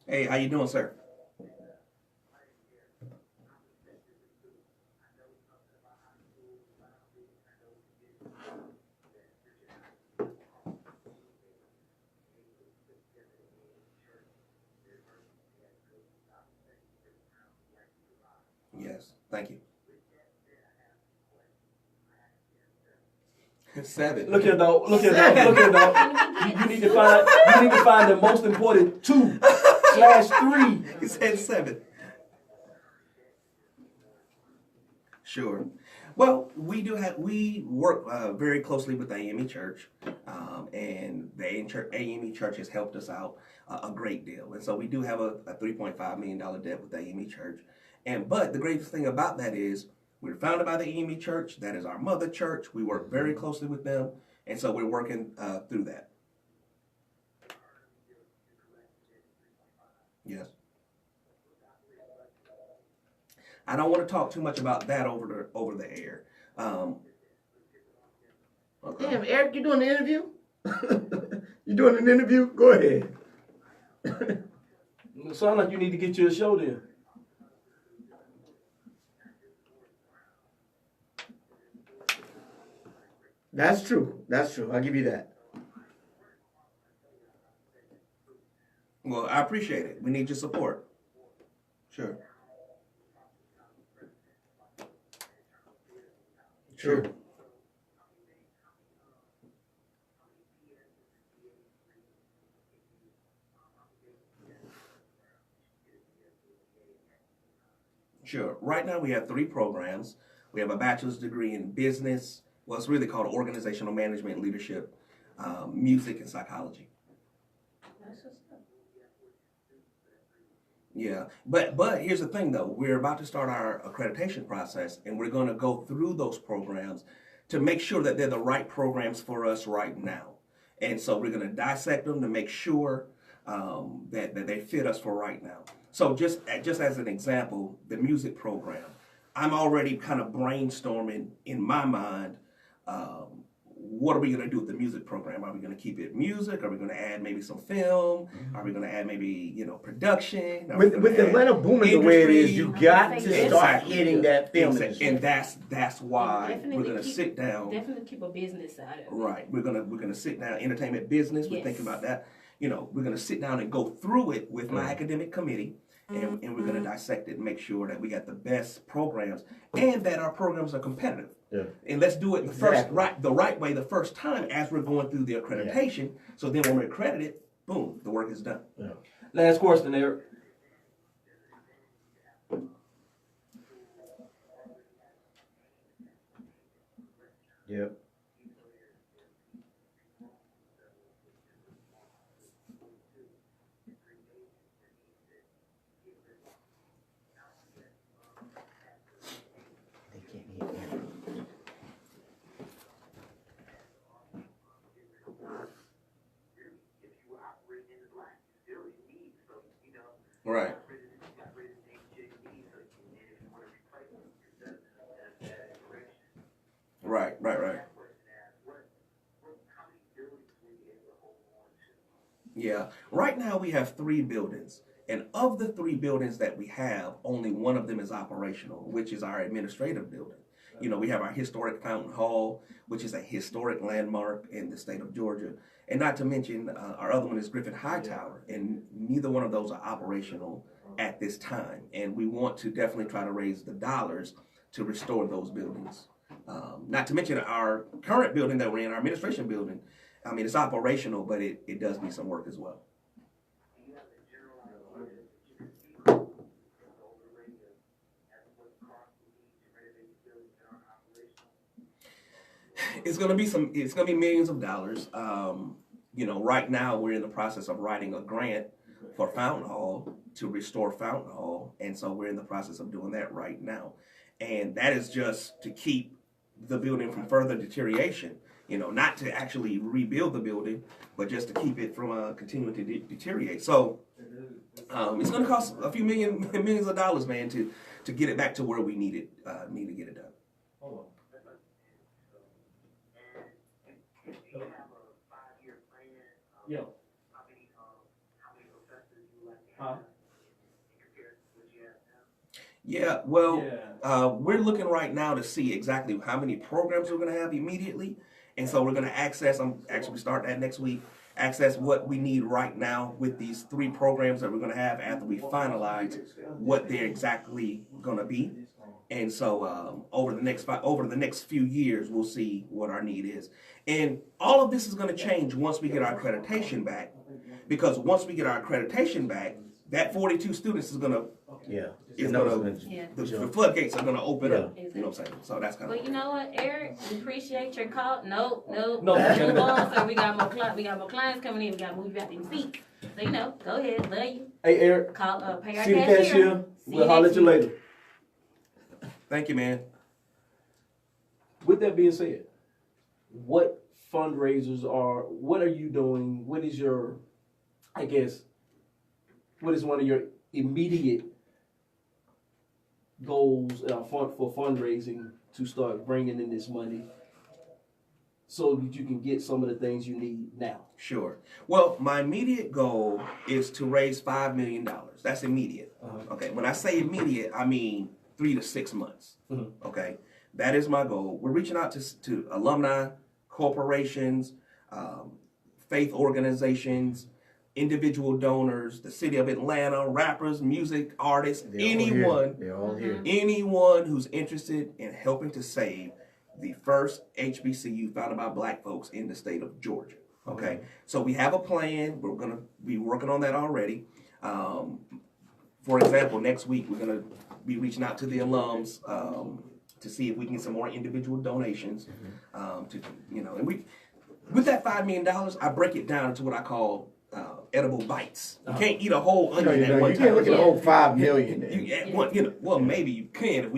Hey, how you doing, sir? Yes, thank you. 7. Look here, dog. Look here, dog. Look here, dog. You need to find the most important 2/3. He said 7. Sure. Well, we work very closely with the AME Church, and the AME Church has helped us out a great deal. And so we do have a $3.5 million debt with the AME Church, But the greatest thing about that is we're founded by the EME Church. That is our mother church. We work very closely with them, and so we're working through that. Yes. I don't want to talk too much about that over the air. Okay. Damn, Eric, you doing an interview? You doing an interview? Go ahead. It sounds like you need to get you a show then. That's true. That's true. I'll give you that. Well, I appreciate it. We need your support. Sure. True. Sure. Right now we have 3 programs. We have a bachelor's degree in business. Well, it's really called organizational management and leadership, music, and psychology. Yeah, but here's the thing though. We're about to start our accreditation process, and we're going to go through those programs to make sure that they're the right programs for us right now. And so we're going to dissect them to make sure that they fit us for right now. So just as an example, the music program, I'm already kind of brainstorming in my mind, what are we going to do with the music program? Are we going to keep it music? Are we going to add maybe some film? Are we going to add maybe, production? With Atlanta booming the way it is, you got to start Exactly. hitting that film industry. And that's why we're going to sit down. Definitely keep a business side of it. Right. We're gonna sit down, entertainment business. We're Yes. thinking about that. We're gonna sit down and go through it with my academic committee, and we're gonna dissect it and make sure that we got the best programs and that our programs are competitive. Yeah. And let's do it the right way the first time as we're going through the accreditation. So then when we're accredited, boom, the work is done. Yeah. Last question, Eric. Yep. They can't hear Eric. Right. Right. Yeah. Right now we have 3 buildings. And of the 3 buildings that we have, only one of them is operational, which is our administrative building. We have our historic Fountain Hall, which is a historic landmark in the state of Georgia. And not to mention, our other one is Griffin Hightower. And neither one of those are operational at this time. And we want to definitely try to raise the dollars to restore those buildings. Not to mention our current building that we're in, our administration building. I mean, it's operational, but it does need some work as well. It's gonna be millions of dollars. Right now we're in the process of writing a grant for Fountain Hall to restore Fountain Hall, and so we're in the process of doing that right now. And that is just to keep the building from further deterioration. Not to actually rebuild the building, but just to keep it from continuing to deteriorate. So it's going to cost a few millions of dollars, man, to get it back to where we need to get it done. Hold on. Yeah. Huh? Yeah, well, we're looking right now to see exactly how many programs we're going to have immediately. And so we're going to I'm actually starting that next week, access what we need right now with these 3 programs that we're going to have after we finalize what they're exactly going to be. And so over the next few years, we'll see what our need is. And all of this is going to change once we get our accreditation back. Because once we get our accreditation back, that 42 students is going to the floodgates are going to open up. You know what I'm saying? So that's kind of. Well, you know what, Eric? We appreciate your call. No. No. Move on, sir. We got more clients coming in. We got to move you out these seats. So go ahead. Love you. Hey, Eric. Call. Pay our See the cashier. cashier. We'll holler at you later. Thank you, man. With that being said, what fundraisers what are you doing? What is your, I guess, what is one of your immediate goals for fundraising to start bringing in this money so that you can get some of the things you need now? Sure. Well, my immediate goal is to raise $5 million. That's immediate. Okay. When I say immediate, I mean 3 to 6 months. Okay. That is my goal. We're reaching out to alumni, corporations, faith organizations, individual donors, the city of Atlanta, rappers, music artists, anyone who's interested in helping to save the first HBCU founded by black folks in the state of Georgia. Okay, so we have a plan. We're going to be working on that already. For example, next week we're going to be reaching out to the alums to see if we can get some more individual donations. And with that $5 million, I break it down into what I call edible bites. You can't eat a whole onion at one time. You can't look at the whole $5 million. Well, maybe you can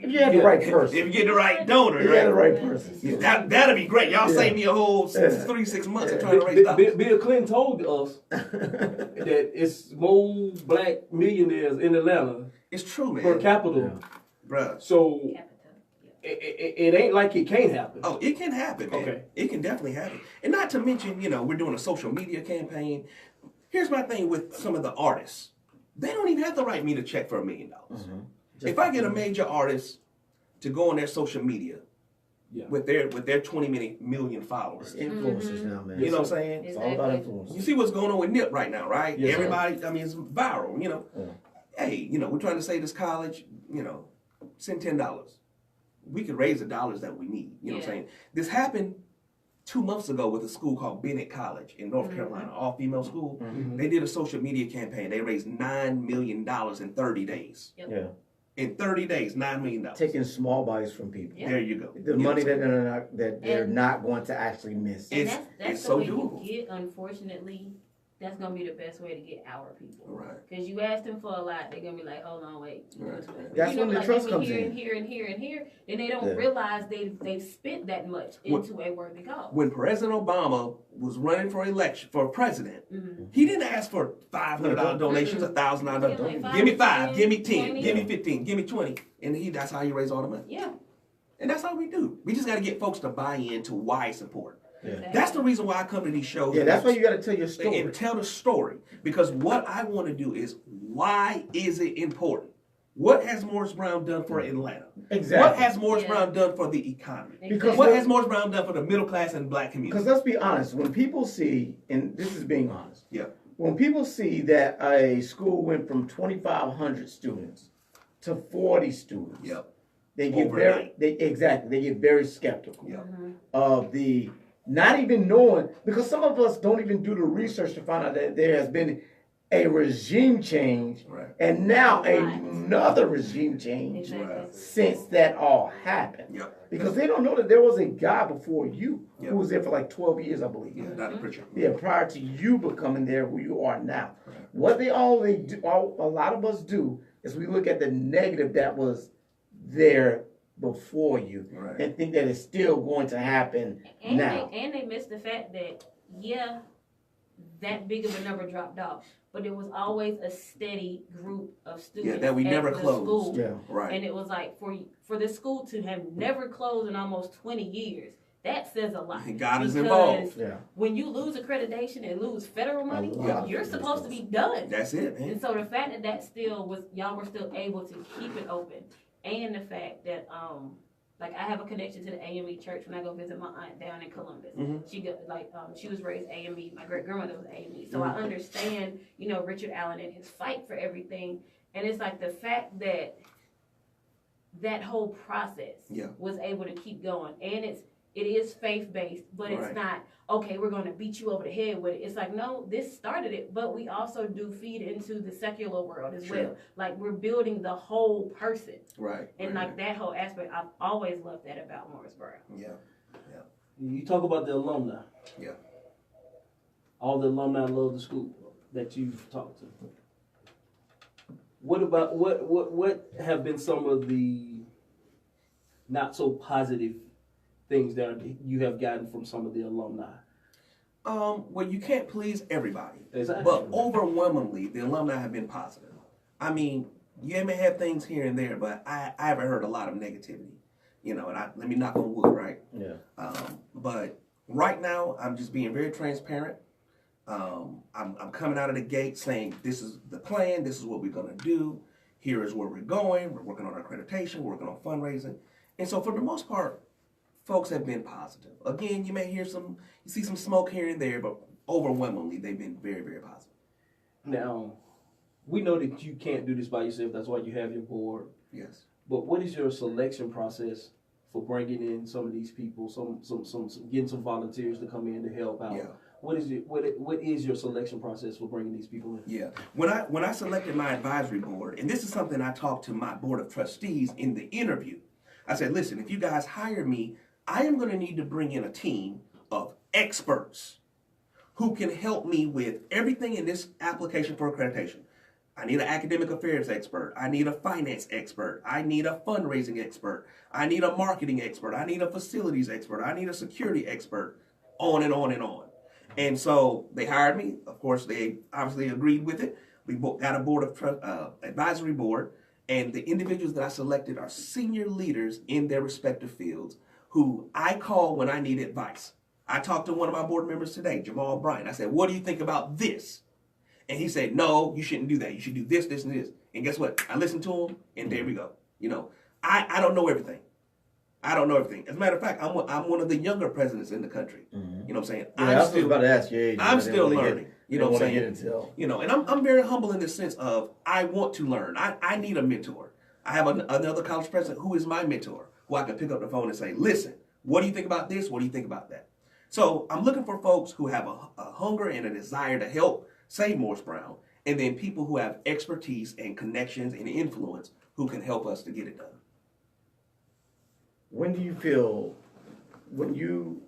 if you have the right person. If you get the right donor, you have the right person. That'd be great. Y'all save me a whole 3-6 months of trying to raise dollars. Bill Clinton told us that it's more black millionaires in Atlanta. It's true, man. Per capita. Bruh. So it ain't like it can't happen. Oh, it can happen, man. Okay. It can definitely happen. And not to mention, we're doing a social media campaign. Here's my thing with some of the artists. They don't even have to write me the check for $1 million. If I get a major artist to go on their social media with their 20 million followers. It's influencers now, man. You know what I'm saying? It's all about influence. You see what's going on with Nip right now, right? Yes, everybody, it's viral, Hey, we're trying to save this college, send $10. We could raise the dollars that we need. You know what I'm saying? This happened 2 months ago with a school called Bennett College in North Carolina, all-female school. They did a social media campaign. They raised $9 million in 30 days. Yep. Yeah. In 30 days, $9 million. Taking small bites from people. There you go. The money that they're not going to actually miss. And that's the so way doable. you get, unfortunately, that's going to be the best way to get our people. Right. Because you ask them for a lot, they're going to be like, hold on, wait. Right. That's when the trust comes in. Here and here, then they don't realize they've spent that much into a worthy cause. When President Obama was running for president, he didn't ask for $500 donations, $1,000 donations. Give me 5, give me 10, 20. give me 15, give me 20. And that's how you raise all the money. Yeah. And that's how we do. We just got to get folks to buy into why it's important. Exactly. That's the reason why I come to these shows. Yeah, that's why you got to tell your story. And tell the story. Because what I want to do is, why is it important? What has Morris Brown done for Atlanta? Exactly. What has Morris Brown done for the economy? Because what has Morris Brown done for the middle class and black community? Because let's be honest, when people see, and this is being honest, Yeah. when people see that a school went from 2,500 students to 40 students, Yep. they get they get very skeptical Yep. of the not even knowing, because some of us don't even do the research to find out that there has been a regime change and now another regime change since that all happened. Yep. Because they don't know that there was a guy before you who was there for like 12 years, I believe. Yeah, Dr. Pritchard. Yeah, prior to you becoming there who you are now. What a lot of us do is we look at the negative that was there before you and think that it's still going to happen now. And they missed the fact that, that big of a number dropped off, but it was always a steady group of students that we never closed. School. Yeah. Right. And it was like, for the school to have never closed in almost 20 years, that says a lot. God is involved. Yeah. When you lose accreditation and lose federal money, you're supposed to be done. That's it, man. And so the fact that still was, y'all were still able to keep it open, and the fact that like I have a connection to the AME church when I go visit my aunt down in Columbus. She was raised AME. My great grandmother was AME, so I understand Richard Allen and his fight for everything. And it's like the fact that that whole process was able to keep going, and it is faith-based, but it's not, okay, we're going to beat you over the head with it. It's like, no, this started it, but we also do feed into the secular world as well. Like, we're building the whole person. Right. And that whole aspect, I've always loved that about Morris Brown. Yeah. Yeah. You talk about the alumni. Yeah. All the alumni love the school that you've talked to. What about what have been some of the not so positive things that you have gotten from some of the alumni? Well, you can't please everybody. Exactly. But overwhelmingly, the alumni have been positive. I mean, you may have things here and there, but I haven't heard a lot of negativity. You know, and let me knock on wood, right? Yeah. But right now, I'm just being very transparent. I'm coming out of the gate saying, this is the plan, this is what we're going to do, here is where we're going, we're working on our accreditation, we're working on fundraising. And so for the most part, folks have been positive. Again, you may hear you see some smoke here and there, but overwhelmingly, they've been very, very positive. Now, we know that you can't do this by yourself. That's why you have your board. Yes. But what is your selection process for bringing in some of these people, getting some volunteers to come in to help out? Yeah. What is your selection process for bringing these people in? Yeah. When I selected my advisory board, and this is something I talked to my board of trustees in the interview, I said, listen, if you guys hire me, I am going to need to bring in a team of experts who can help me with everything in this application for accreditation. I need an academic affairs expert. I need a finance expert. I need a fundraising expert. I need a marketing expert. I need a facilities expert. I need a security expert, on and on and on. And so they hired me. Of course, they obviously agreed with it. We got a board of advisory board, and the individuals that I selected are senior leaders in their respective fields who I call when I need advice. I talked to one of my board members today, Jamal Bryant. I said, what do you think about this? And he said, no, you shouldn't do that. You should do this, this, and this. And guess what? I listened to him, and there we go. You know, I don't know everything. I don't know everything. As a matter of fact, I'm one of the younger presidents in the country. Mm-hmm. You know what I'm saying? Yeah, I was still about to ask your age. I'm still learning. You know what I'm saying? You know, and I'm very humble in the sense of I want to learn. I need a mentor. I have another college president who is my mentor, who I can pick up the phone and say, listen, what do you think about this? What do you think about that? So I'm looking for folks who have a hunger and a desire to help save Morris Brown, and then people who have expertise and connections and influence who can help us to get it done. When do you feel, when you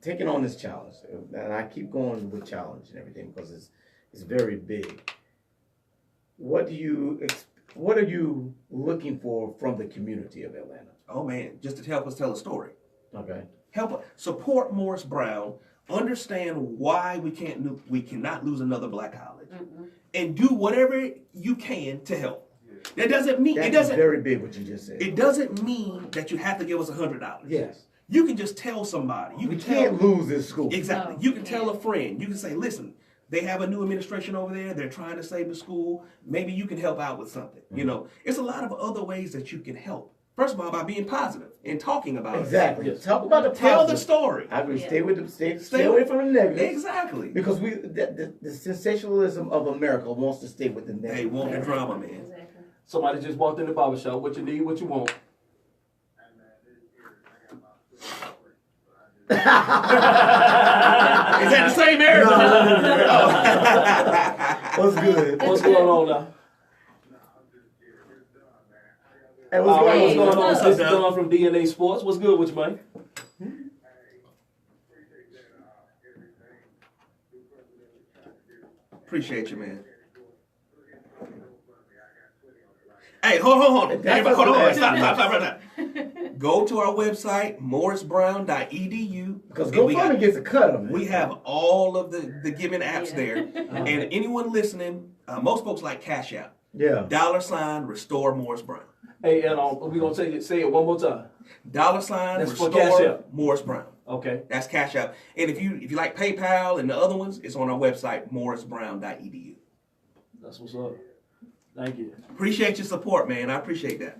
taking on this challenge, and I keep going with challenge and everything because it's very big. What are you looking for from the community of Atlanta? Oh man, just to help us tell a story. Okay. Support Morris Brown. Understand why we cannot lose another black college, and do whatever you can to help. That doesn't mean That's very big what you just said. It doesn't mean that you have to give us $100. Yes. You can just tell somebody. We can't lose this school. Exactly. You can tell a friend. You can say, listen, they have a new administration over there. They're trying to save the school. Maybe you can help out with something. You know, it's a lot of other ways that you can help. First of all, by being positive and talking about exactly. it. Talk about the positive. Tell the story. I agree. Stay away from the negative. Exactly. Because the sensationalism of America wants to stay with the negative. They want the drama, man. Exactly. Somebody just walked in the barbershop. What you need, what you want. Is that the same area? No. What's good? What's going on now? Hey, what's going on? What's going on? This is Don from DNA Sports. What's good with you, man? Appreciate you, man. Hey, hold on. Everybody, hold on. Stop. Go to our website, morrisbrown.edu. Because GoFundMe gets a cut of it. We have all of the giving apps there. And anyone listening, most folks like Cash App. Yeah. $ Restore Morris Brown. Hey, and we're going to say it one more time. $ That's for Cash Restore App. Morris Brown. Okay. That's Cash App. And if you like PayPal and the other ones, it's on our website, morrisbrown.edu. That's what's up. Thank you. Appreciate your support, man. I appreciate that.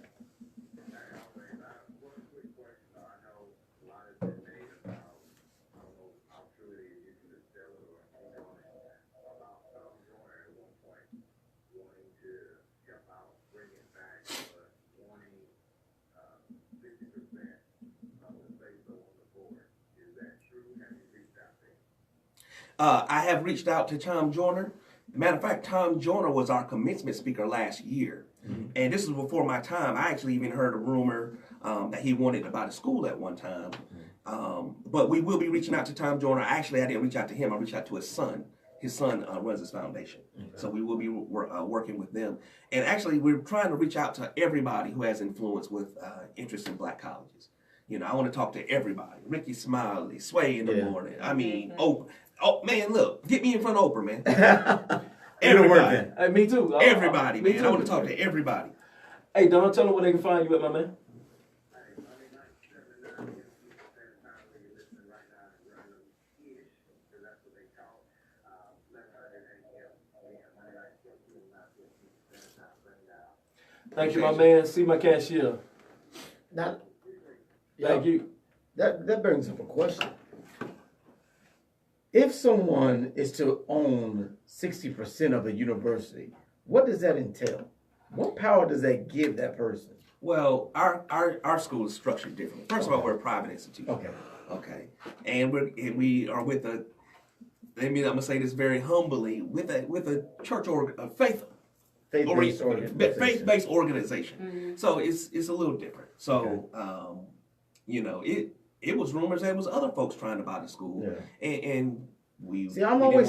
I have reached out to Tom Joyner. Matter of fact, Tom Joyner was our commencement speaker last year. Mm-hmm. And this is before my time. I actually even heard a rumor that he wanted to buy the school at one time. Mm-hmm. But we will be reaching out to Tom Joyner. Actually, I didn't reach out to him. I reached out to his son. his son runs his foundation. So we will be working with them. And actually, we're trying to reach out to everybody who has influence with interest in black colleges. You know, I want to talk to everybody. Ricky Smiley, Sway in the morning. I mean, Oprah. Oh, man, look, get me in front of Oprah, man. Everybody. Hey, me too. Everybody, me man. too. I want to talk to everybody. Hey, Don, tell them where they can find you at, my man. Thank you, my man. See my cashier. Now, Thank you. That brings up a question. If someone is to own 60% of a university, what does that entail? What power does that give that person? Well, our school is structured differently. First of all, we're a private institution. Okay. And we are with a. I mean, I'm gonna say this very humbly, with a church or a faith-based organization. Mm-hmm. So it's a little different. So you know, it was rumors that it was other folks trying to buy the school, and we. See, I'm always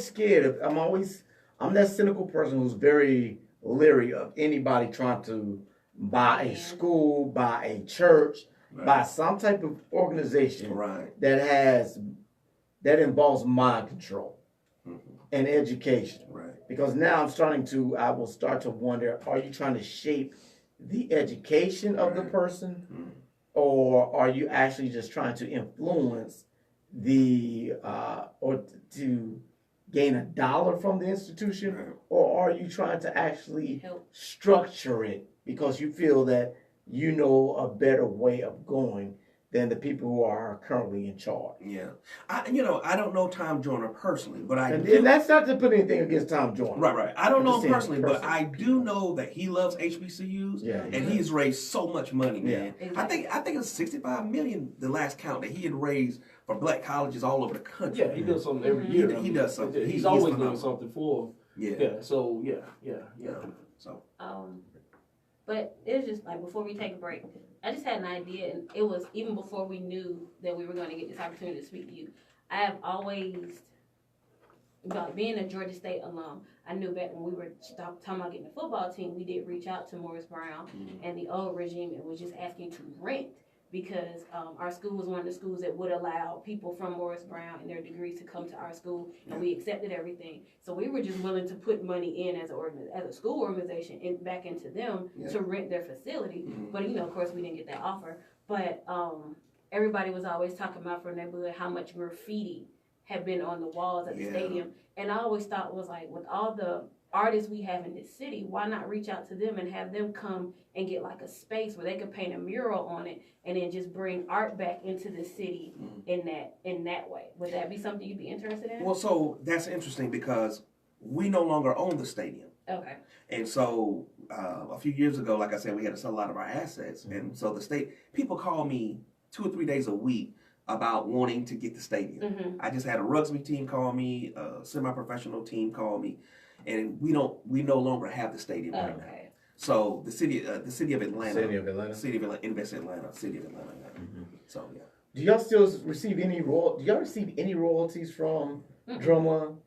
scared. I'm that cynical person who's very leery of anybody trying to buy a school, buy a church, buy some type of organization that involves mind control and education. Because now I will start to wonder, are you trying to shape the education of the person, or are you actually just trying to influence or to gain a dollar from the institution, or are you trying to actually structure it because you feel that you know a better way of going than the people who are currently in charge? Yeah. I don't know Tom Joyner personally, but and that's not to put anything against Tom Joyner. Right. I don't know him personally, but I do know that he loves HBCUs, and he's raised so much money, man. I think it's $65 million the last count that he had raised for black colleges all over the country. Yeah, he does something every year. He does something. He's always doing something for. So. So. But it's just like, before we take a break, I just had an idea, and it was even before we knew that we were going to get this opportunity to speak to you. I have always, being a Georgia State alum, I knew back when we were talking about getting a football team, we did reach out to Morris Brown and the old regime and was just asking to rent, because our school was one of the schools that would allow people from Morris Brown and their degrees to come to our school, and we accepted everything. So we were just willing to put money in as a school organization back into them to rent their facility. But of course, we didn't get that offer. But everybody was always talking about from neighborhood how much graffiti had been on the walls at the stadium, and I always thought was like, with all the artists we have in this city, why not reach out to them and have them come and get like a space where they could paint a mural on it and then just bring art back into the city in that way? Would that be something you'd be interested in? Well, so that's interesting because we no longer own the stadium. Okay. And so a few years ago, like I said, we had to sell a lot of our assets. And so people call me 2 or 3 days a week about wanting to get the stadium. I just had a rugby team call me, a semi-professional team call me. And we no longer have the stadium right now. So the city of Atlanta, City of Atlanta, Invest Atlanta, City of Atlanta. So yeah. Do y'all still receive any royalties from Drumline?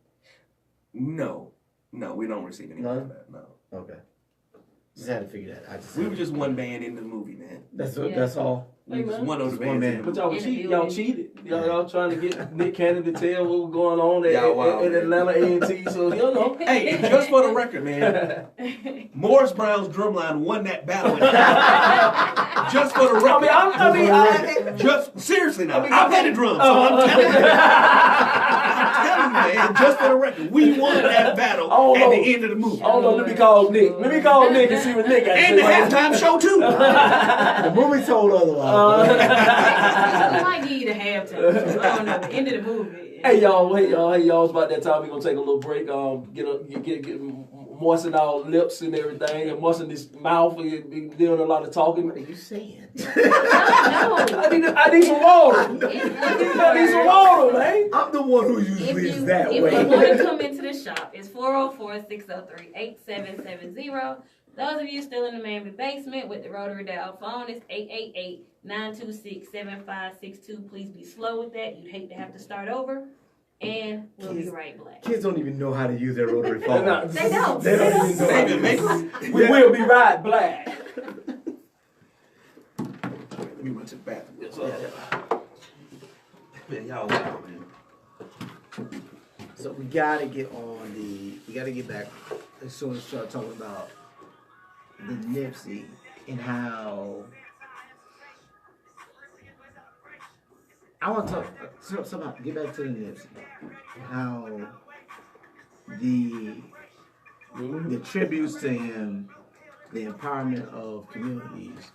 No, we don't receive any of that. No. Okay. Just had to figure that out. We were just one band in the movie, man. That's all. We was one of the bands. But y'all cheated. Y'all trying to get Nick Cannon to tell what was going on at Atlanta A&T. So Hey, just for the record, man, Morris Brown's Drumline won that battle. Just for the record. Just seriously now. I play the drums. So I'm telling you. Man, just for the record, we won that battle at the end of the movie. Hold on, let me call Nick and see what Nick got to say. And the halftime show too. The movie told otherwise. I might give you the halftime. I don't know, the end of the movie. Hey y'all, it's about that time. We're gonna take a little break. Get moisten our lips and everything, and moisten his mouth. Doing a lot of talking. What are you saying? No. I need some water. I need some water, man. I'm the one who usually is that way. If you want to come into the shop, it's 404-603-8770. Those of you still in the Miami basement with the rotary dial phone, it's 888-926-7562. Please be slow with that. You'd hate to have to start over. and we'll be right back. Kids don't even know how to use their rotary phone. They don't. They don't even know how to Make use it. We will be right black. Let me run to the bathroom. Yes, sir. Man, y'all wild, man. So we gotta get back as soon as we start talking about the Nipsey and how I want to talk somehow get back to the Nipsey, how the tributes to him, the empowerment of communities,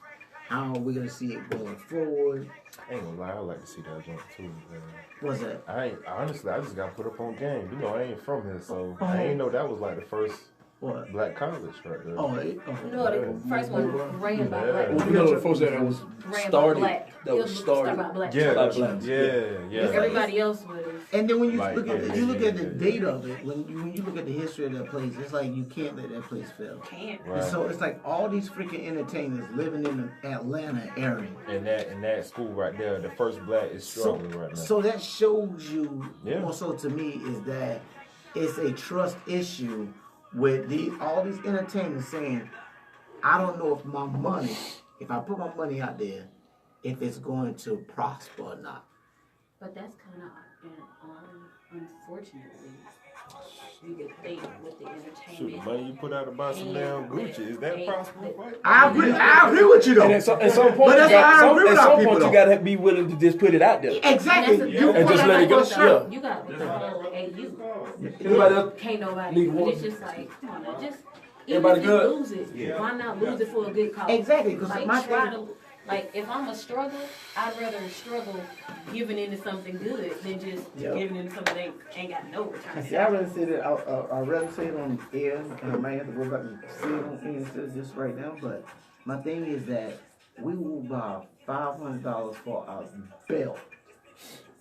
how we're gonna see it going forward. I ain't gonna lie, I like to see that jump too, man. What's that? Honestly, I just got put up on game. You know, I ain't from here, so I ain't know that was like the first What? black college right there. Oh, No, the first one ran by Yeah. black. Well, you know the first that was Ran by started. black. That was Started by started. black. Yeah, Black blacks. yeah. Everybody else was. and then when you Like, look at yeah, you look yeah, at the yeah. date of it, when you look at the history of that place, it's like you can't let that place fail. Can't. Right. And so it's like all these freaking entertainers living in the Atlanta area. And that school right there, the first black is struggling right now. So that shows you, Yeah. also to me, is that it's a trust issue with all these entertainers saying, I don't know if my money, if I put my money out there, if it's going to prosper or not. But that's kind of unfortunately, you would think with the Shoot, the entertainment. money you put out to buy some damn Gucci, is that possible? I agree with you though. And at some point, But that's why I agree at with our some people, point, you though. gotta be willing to just put it out there. Exactly. And just let it go. Yeah. You got the whole AU. Anybody else? Can't nobody. Need But one. it's just like, come on, now, just even Everybody if you good? lose it, why not lose it for a good cause? Exactly, 'cause like, my try thing- to, like, if I'm a struggle, I'd rather struggle giving into something good than just Yep. giving into something that ain't got no return. See, I'd rather say that. I'd rather say it on air, and I might have to go back and say it on air instead of just right now. But my thing is that we will buy $500 for our belt.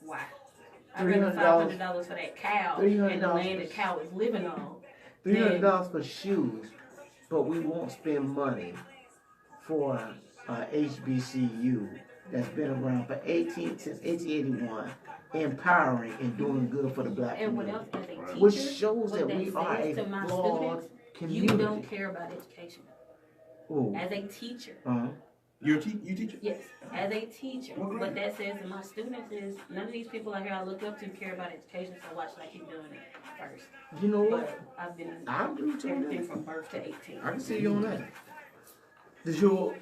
Why? I'd rather $300 $500 for that cow and $300 the land the cow is living on. $300 for shoes, but we won't spend money for HBCU that's been around for since 1881, empowering and doing good for the black And what community. else as a teacher? Which shows what that we are a says to my flawed students, community. you don't care about education. Ooh. As a teacher, You teacher? yes, as a teacher, what that says to my students is none of these people out here I look up to care about education, so why should I keep doing it first? You know But what? I've been I agree with you on everything that. from birth to 18. I can see you on that. Does your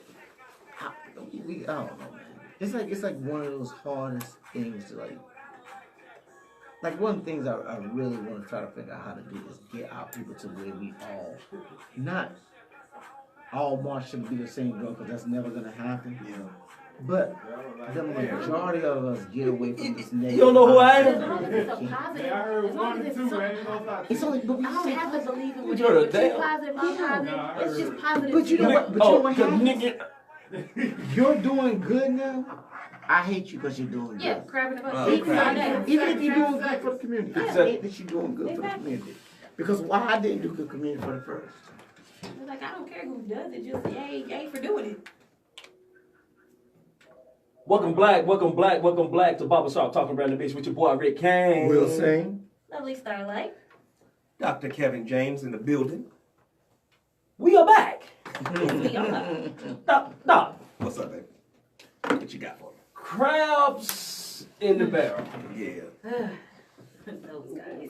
I don't know, man. It's like one of those hardest things to like one of the things I really want to try to figure out how to do is get our people to where we not all march to be the same drum, because that's never gonna happen. Yeah. But the majority of us get away from this negative. You don't know who I As am? long as it's a positive, as long as it's something. It's only, but we I don't have to believe in what You're you're the damn- positive, I'm positive. It's just positive. But you know what? But you know what happens? You're doing good now. I hate you because you're doing Yeah, good. crabbing about Oh, even crap. on that. Even if you're doing good for the community, I Exactly. hate that you're doing good for the Exactly. community. Because why I didn't do good community for the first. It's like I don't care who does it, just yay for doing it. Welcome black to Baba Sharp Talking Around the Bitch with your boy Rick Kane. Will sing. Lovely Starlight. Dr. Kevin James in the building. We are back. We are. Doc, What's up, baby? What you got for me? crabs in the barrel. Yeah. Those guys.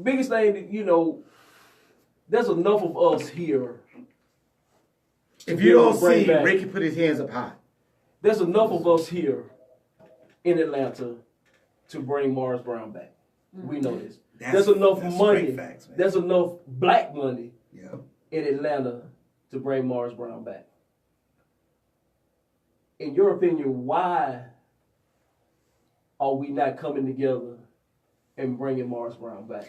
Biggest thing that, there's enough of us here. If you don't Bring see, back. Ricky put his hands up high. There's enough of us here in Atlanta to bring Morris Brown back. We know this. There's enough that's money. straight facts, man. There's enough black money Yeah. in Atlanta to bring Morris Brown back. In your opinion, why are we not coming together and bringing Morris Brown back?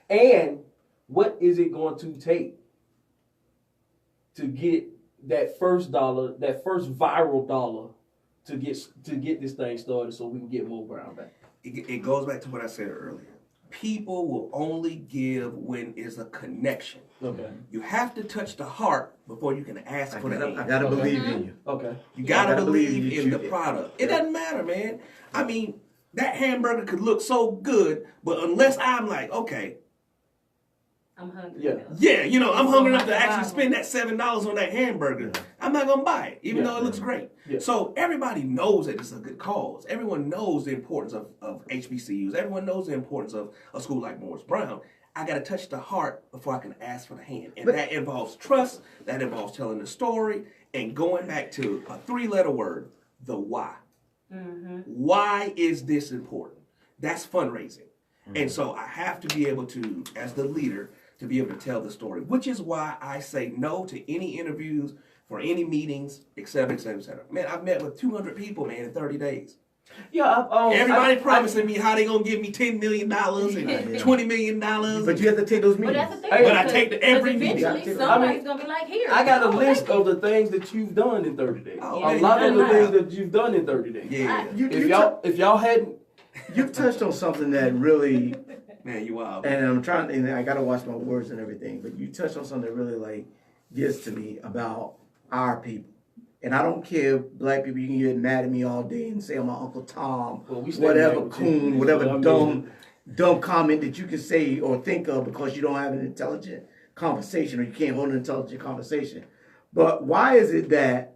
And what is it going to take to get that first dollar, that first viral dollar, to get this thing started so we can get Mo Brown back? It goes back to what I said earlier. People will only give when it's a connection. Okay. You have to touch the heart before you can ask for the hand. I gotta believe in you. Okay. You gotta gotta believe believe you in the should. product. It doesn't matter, man. I mean, that hamburger could look so good, but unless I'm like, okay, I'm hungry. Yeah. yeah, you know, I'm hungry enough to Survival. actually spend that $7 on that hamburger, I'm not gonna buy it, even though it looks great. Yeah. So everybody knows that it's a good cause. Everyone knows the importance of HBCUs. Everyone knows the importance of a school like Morris Brown. I gotta touch the heart before I can ask for the hand. And that involves trust, that involves telling the story, and going back to a 3-letter word, the why. Mm-hmm. Why is this important? That's fundraising. And so I have to be able to, as the leader, to be able to tell the story, which is why I say no to any interviews, for any meetings, et cetera, et cetera, et cetera. Man, I've met with 200 people, man, in 30 days. Yeah, Everybody promising me how they gonna give me $10 million and $20 million. But you have to take those But meetings. that's the thing. But I because- take every because meeting. eventually somebody's gonna be like, here. I got a oh, list thank of the things that you've done in 30 days. Oh, A yeah, lot you of the done things that. that you've done in 30 days. Yeah, If y'all hadn't, You've touched on something that really, man, you wild. and I'm trying, and I gotta watch my words and everything, but you touched on something that really like gets to me about our people. And I don't care, black people, you can get mad at me all day and say I'm my Uncle Tom, Well, we stay whatever mad with coon, you. whatever I mean- dumb comment that you can say or think of because you don't have an intelligent conversation or you can't hold an intelligent conversation. But why is it that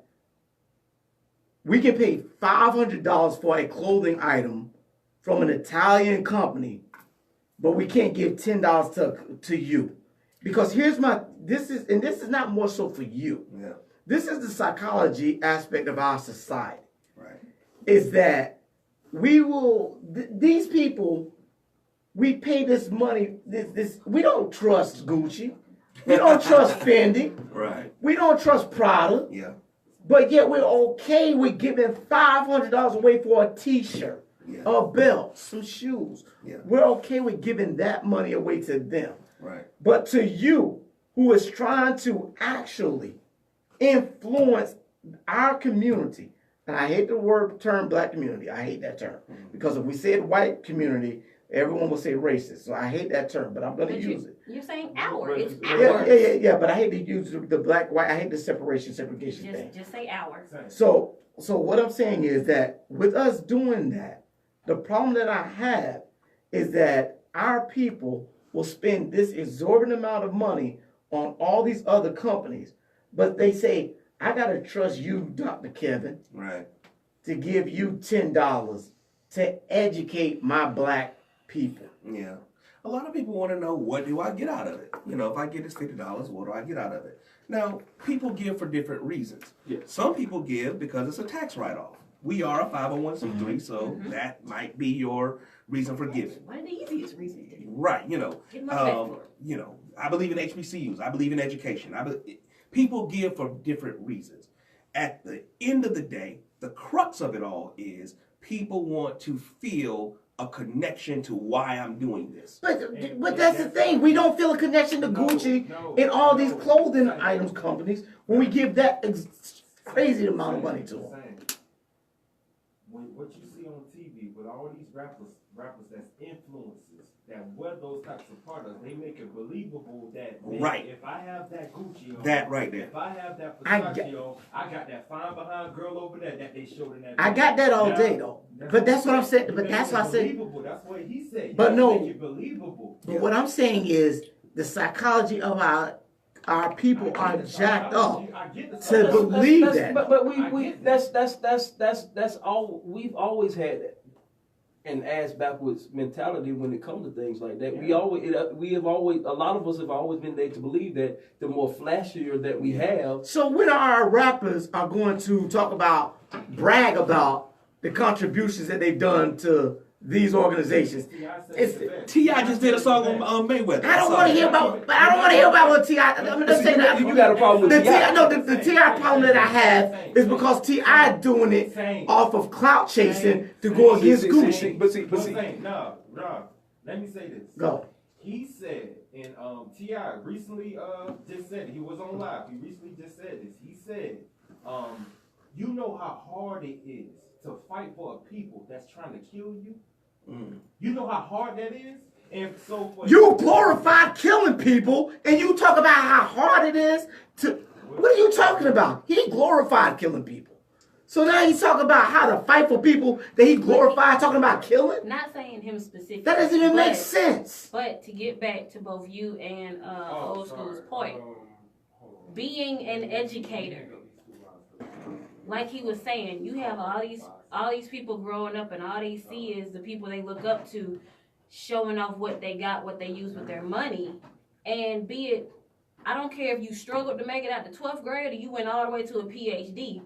we can pay $500 for a clothing item from an Italian company, but we can't give $10 to you? Because this is not more so for you. Yeah, This is the psychology aspect of our society. right. Is that these people, we pay this money, we don't trust Gucci. We don't trust Fendi. Right. We don't trust Prada. Yeah. But yet we're okay with giving $500 away for a t-shirt, Yeah. a belt, some shoes. Yeah. We're okay with giving that money away to them. Right. But to you, who is trying to actually influence our community, and I hate the term black community. I hate that term. Because if we said white community, everyone will say racist. So I hate that term, but I'm going to use it. You're saying our. It's Yeah, ours. yeah. But I hate to use the black, white. I hate the segregation thing. Just say our. So what I'm saying is that with us doing that, the problem that I have is that our people will spend this exorbitant amount of money on all these other companies, but they say, I gotta trust you, Dr. Kevin, Right. to give you $10 to educate my black people. Yeah. A lot of people want to know, what do I get out of it? You know, if I get this $50, what do I get out of it? Now, people give for different reasons. Yes. Some people give because it's a tax write-off. We are a 501c3, so that might be your reason for giving. One of the easiest reasons. Right, you know. Get my check for it. You know, I believe in HBCUs. I believe in education. People give for different reasons. At the end of the day, the crux of it all is people want to feel a connection to why I'm doing this. But that's the thing. We don't feel a connection to Gucci and all these clothing items companies when we give that crazy amount of money to them. What you see on TV with all these rappers that's influences, that wear those types of products, they make it believable that, man, Right. if I have that Gucci on, That right there. if I have that I Versace on, I got that fine behind girl over there that they showed in that I video. got that all Now, day though. But that's what I'm saying. But that's why I said. believable. That's what he said. You But gotta no. make it believable. But what I'm saying is the psychology of our people are jacked up to believe that. But we that's all we've always had that. An ass backwards mentality when it comes to things like that. We have always a lot of us have always been there to believe that the more flashier that we have. So when our rappers are going to brag about the contributions that they've done to these organizations, T.I. just did a song on Mayweather. I don't want to hear about what T.I. I'm just saying that You got a problem with the T.I. T.I. No, the T.I. problem that I have is because T.I. doing it off of clout chasing to go against Gucci. But see, No, let me say this. Go. He said, and T.I. recently just said it. He was on live. He recently just said this. He said, you know how hard it is to fight for a people that's trying to kill you? You know how hard that is? And so for You glorified killing people, and you talk about how hard it is to. What are you talking about? He glorified killing people. So now he's talking about how to fight for people that he glorified, talking about killing? Not saying him specifically. That doesn't even make but- sense. But to get back to both you and Old School's point, being an educator, like he was saying, you have all these people growing up, and all they see is the people they look up to showing off what they got, what they use with their money. And be it, I don't care if you struggled to make it out to 12th grade or you went all the way to a PhD,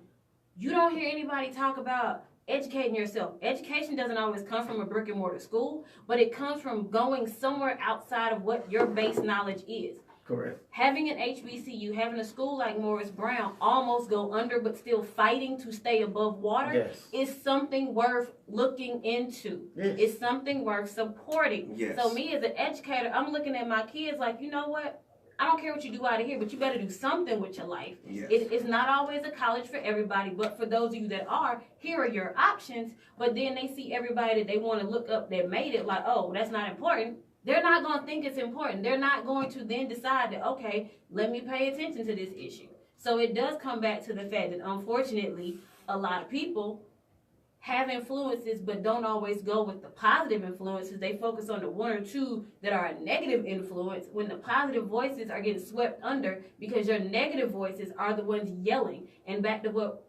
you don't hear anybody talk about educating yourself. Education doesn't always come from a brick and mortar school, but it comes from going somewhere outside of what your base knowledge is. Correct. Having an HBCU, having a school like Morris Brown almost go under but still fighting to stay above water Yes. is something worth looking into. Yes. It's something worth supporting. Yes. So me as an educator, I'm looking at my kids like, you know what? I don't care what you do out of here, but you better do something with your life. Yes. It's not always a college for everybody, but for those of you that are, here are your options. But then they see everybody that they want to look up that made it like, oh, that's not important. They're not going to think it's important. They're not going to then decide that, okay, let me pay attention to this issue. So it does come back to the fact that, unfortunately, a lot of people have influences but don't always go with the positive influences. They focus on the one or two that are a negative influence when the positive voices are getting swept under because your negative voices are the ones yelling. And back to what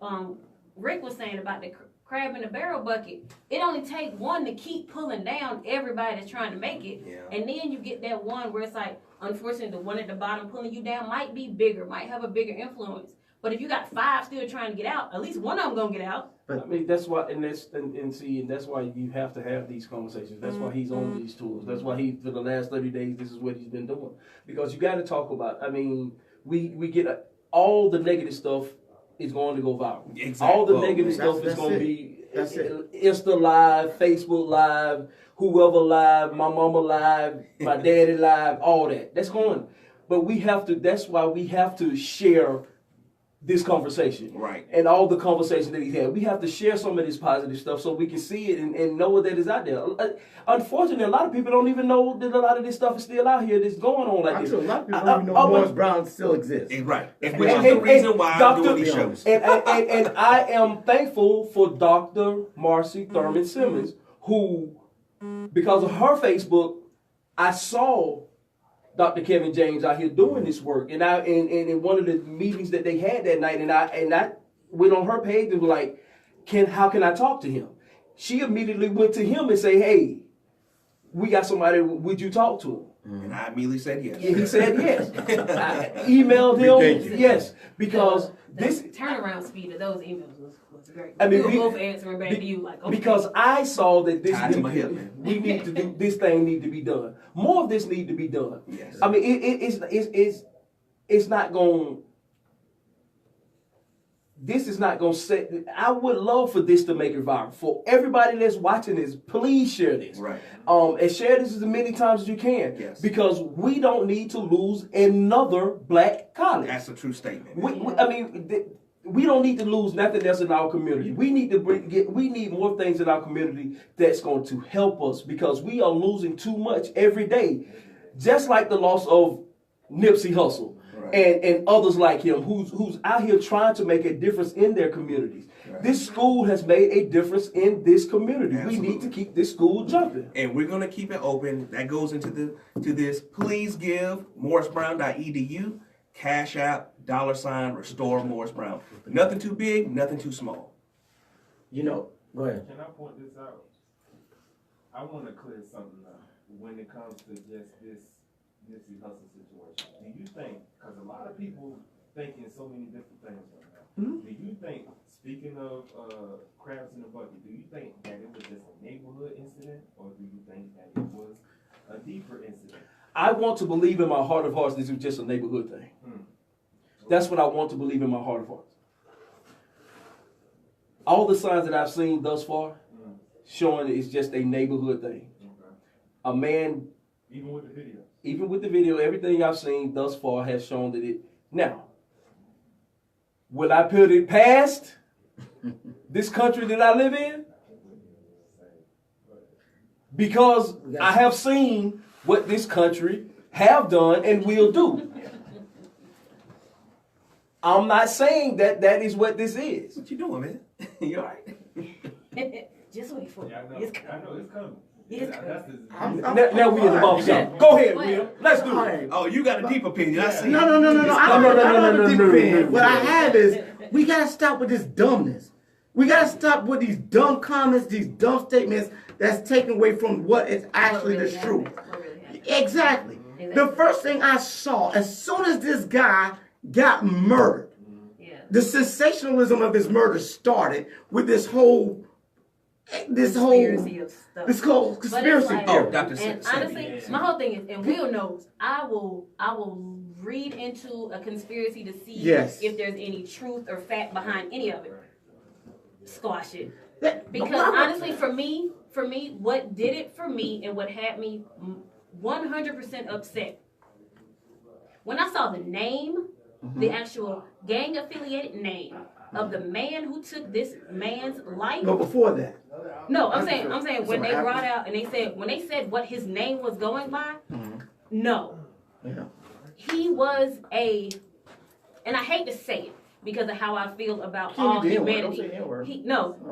Rick was saying about the crab in the barrel bucket, it only takes one to keep pulling down everybody that's trying to make it. Yeah. And then you get that one where it's like, unfortunately, the one at the bottom pulling you down might be bigger, might have a bigger influence. But if you got 5 still trying to get out, at least one of them gonna get out. I mean, that's why, and that's why you have to have these conversations. That's why he's on these tours. That's why he, for the last 30 days, this is what he's been doing. Because you got to talk about. I mean, we get all the negative stuff is going to go viral. Exactly. All the negative stuff is that's going it. to be That's it. Insta live, Facebook live, whoever live, my mama live, my daddy live, all that. That's going. But we have to. That's why we have to share this conversation. Right. And all the conversations that he's had. We have to share some of this positive stuff so we can see it and know that it's out there. Unfortunately, a lot of people don't even know that a lot of this stuff is still out here that's going on like this. Actually, a lot of people don't even know Morris Brown still exists. Right. Which is the reason why I'm doing these shows. And I am thankful for Dr. Marcy Thurman Simmons, who, because of her Facebook, I saw Dr. Kevin James out here doing this work, and in one of the meetings that they had that night, and I went on her page and was like, how can I talk to him? She immediately went to him and say, hey, we got somebody. Would you talk to him? And I immediately said yes. Yeah, he said yes. I emailed him yes because The this turnaround speed of those emails was great. I mean, we we- were both answering back to you like, okay. because I saw that this Tied to my hip, man. we need to do this thing need to be done. More of this need to be done. Yes. I mean, it's not going. This is not going to set. I would love for this to make it viral. For everybody that's watching this, please share this. Right. And share this as many times as you can. Yes. Because we don't need to lose another black college. That's a true statement. We don't need to lose nothing else in our community. We need to we need more things in our community that's going to help us because we are losing too much every day. Just like the loss of Nipsey Hussle and others like him who's out here trying to make a difference in their communities. Right. This school has made a difference in this community. Absolutely. We need to keep this school jumping. And we're going to keep it open. That goes into this. Please give morrisbrown.edu, Cash App, $ restore Morris Brown. Nothing too big, nothing too small. You know, go ahead. Can I point this out? I want to clear something up when it comes to just this Nipsey Hussle situation. Do you think, because a lot of people thinking so many different things right now, do you think, speaking of crabs in the bucket, do you think that it was just a neighborhood incident, or do you think that it was a deeper incident? I want to believe in my heart of hearts this was just a neighborhood thing. That's what I want to believe in my heart of hearts. All the signs that I've seen thus far showing it's just a neighborhood thing. Okay. A man, Even with the video. even with the video, everything I've seen thus far has shown that it. Now, will I put it past this country that I live in? Because I have seen what this country have done and will do. I'm not saying that is what this is. What you doing, man? You all right? Just wait for it. Yeah, I know. It's I coming. know it's coming. It's That's coming. Now we in the ball shop. Go ahead, Will. Let's do it. Oh, you got a deep opinion. I see. No. I don't have a deep opinion. What I have is we gotta stop with this dumbness. We gotta stop with these dumb comments, these dumb statements that's taken away from what is actually the truth. Exactly. The first thing I saw, as soon as this guy got murdered, the sensationalism of his murder started with this whole Conspiracy of stuff. this whole conspiracy like- theory. Oh, Dr. And Sandy. honestly, my whole thing is, and Will knows, I will read into a conspiracy to see Yes. if there's any truth or fact behind any of it. Squash it. Because Well, honestly, for me, what did it for me and what had me 100% upset, when I saw the name, the actual gang affiliated name of the man who took this man's life. But before that, No, I'm saying when they So brought out and they said what his name was going by. No, yeah. he was and I hate to say it because of how I feel about Can't all use the N-word. Don't humanity. say N-word.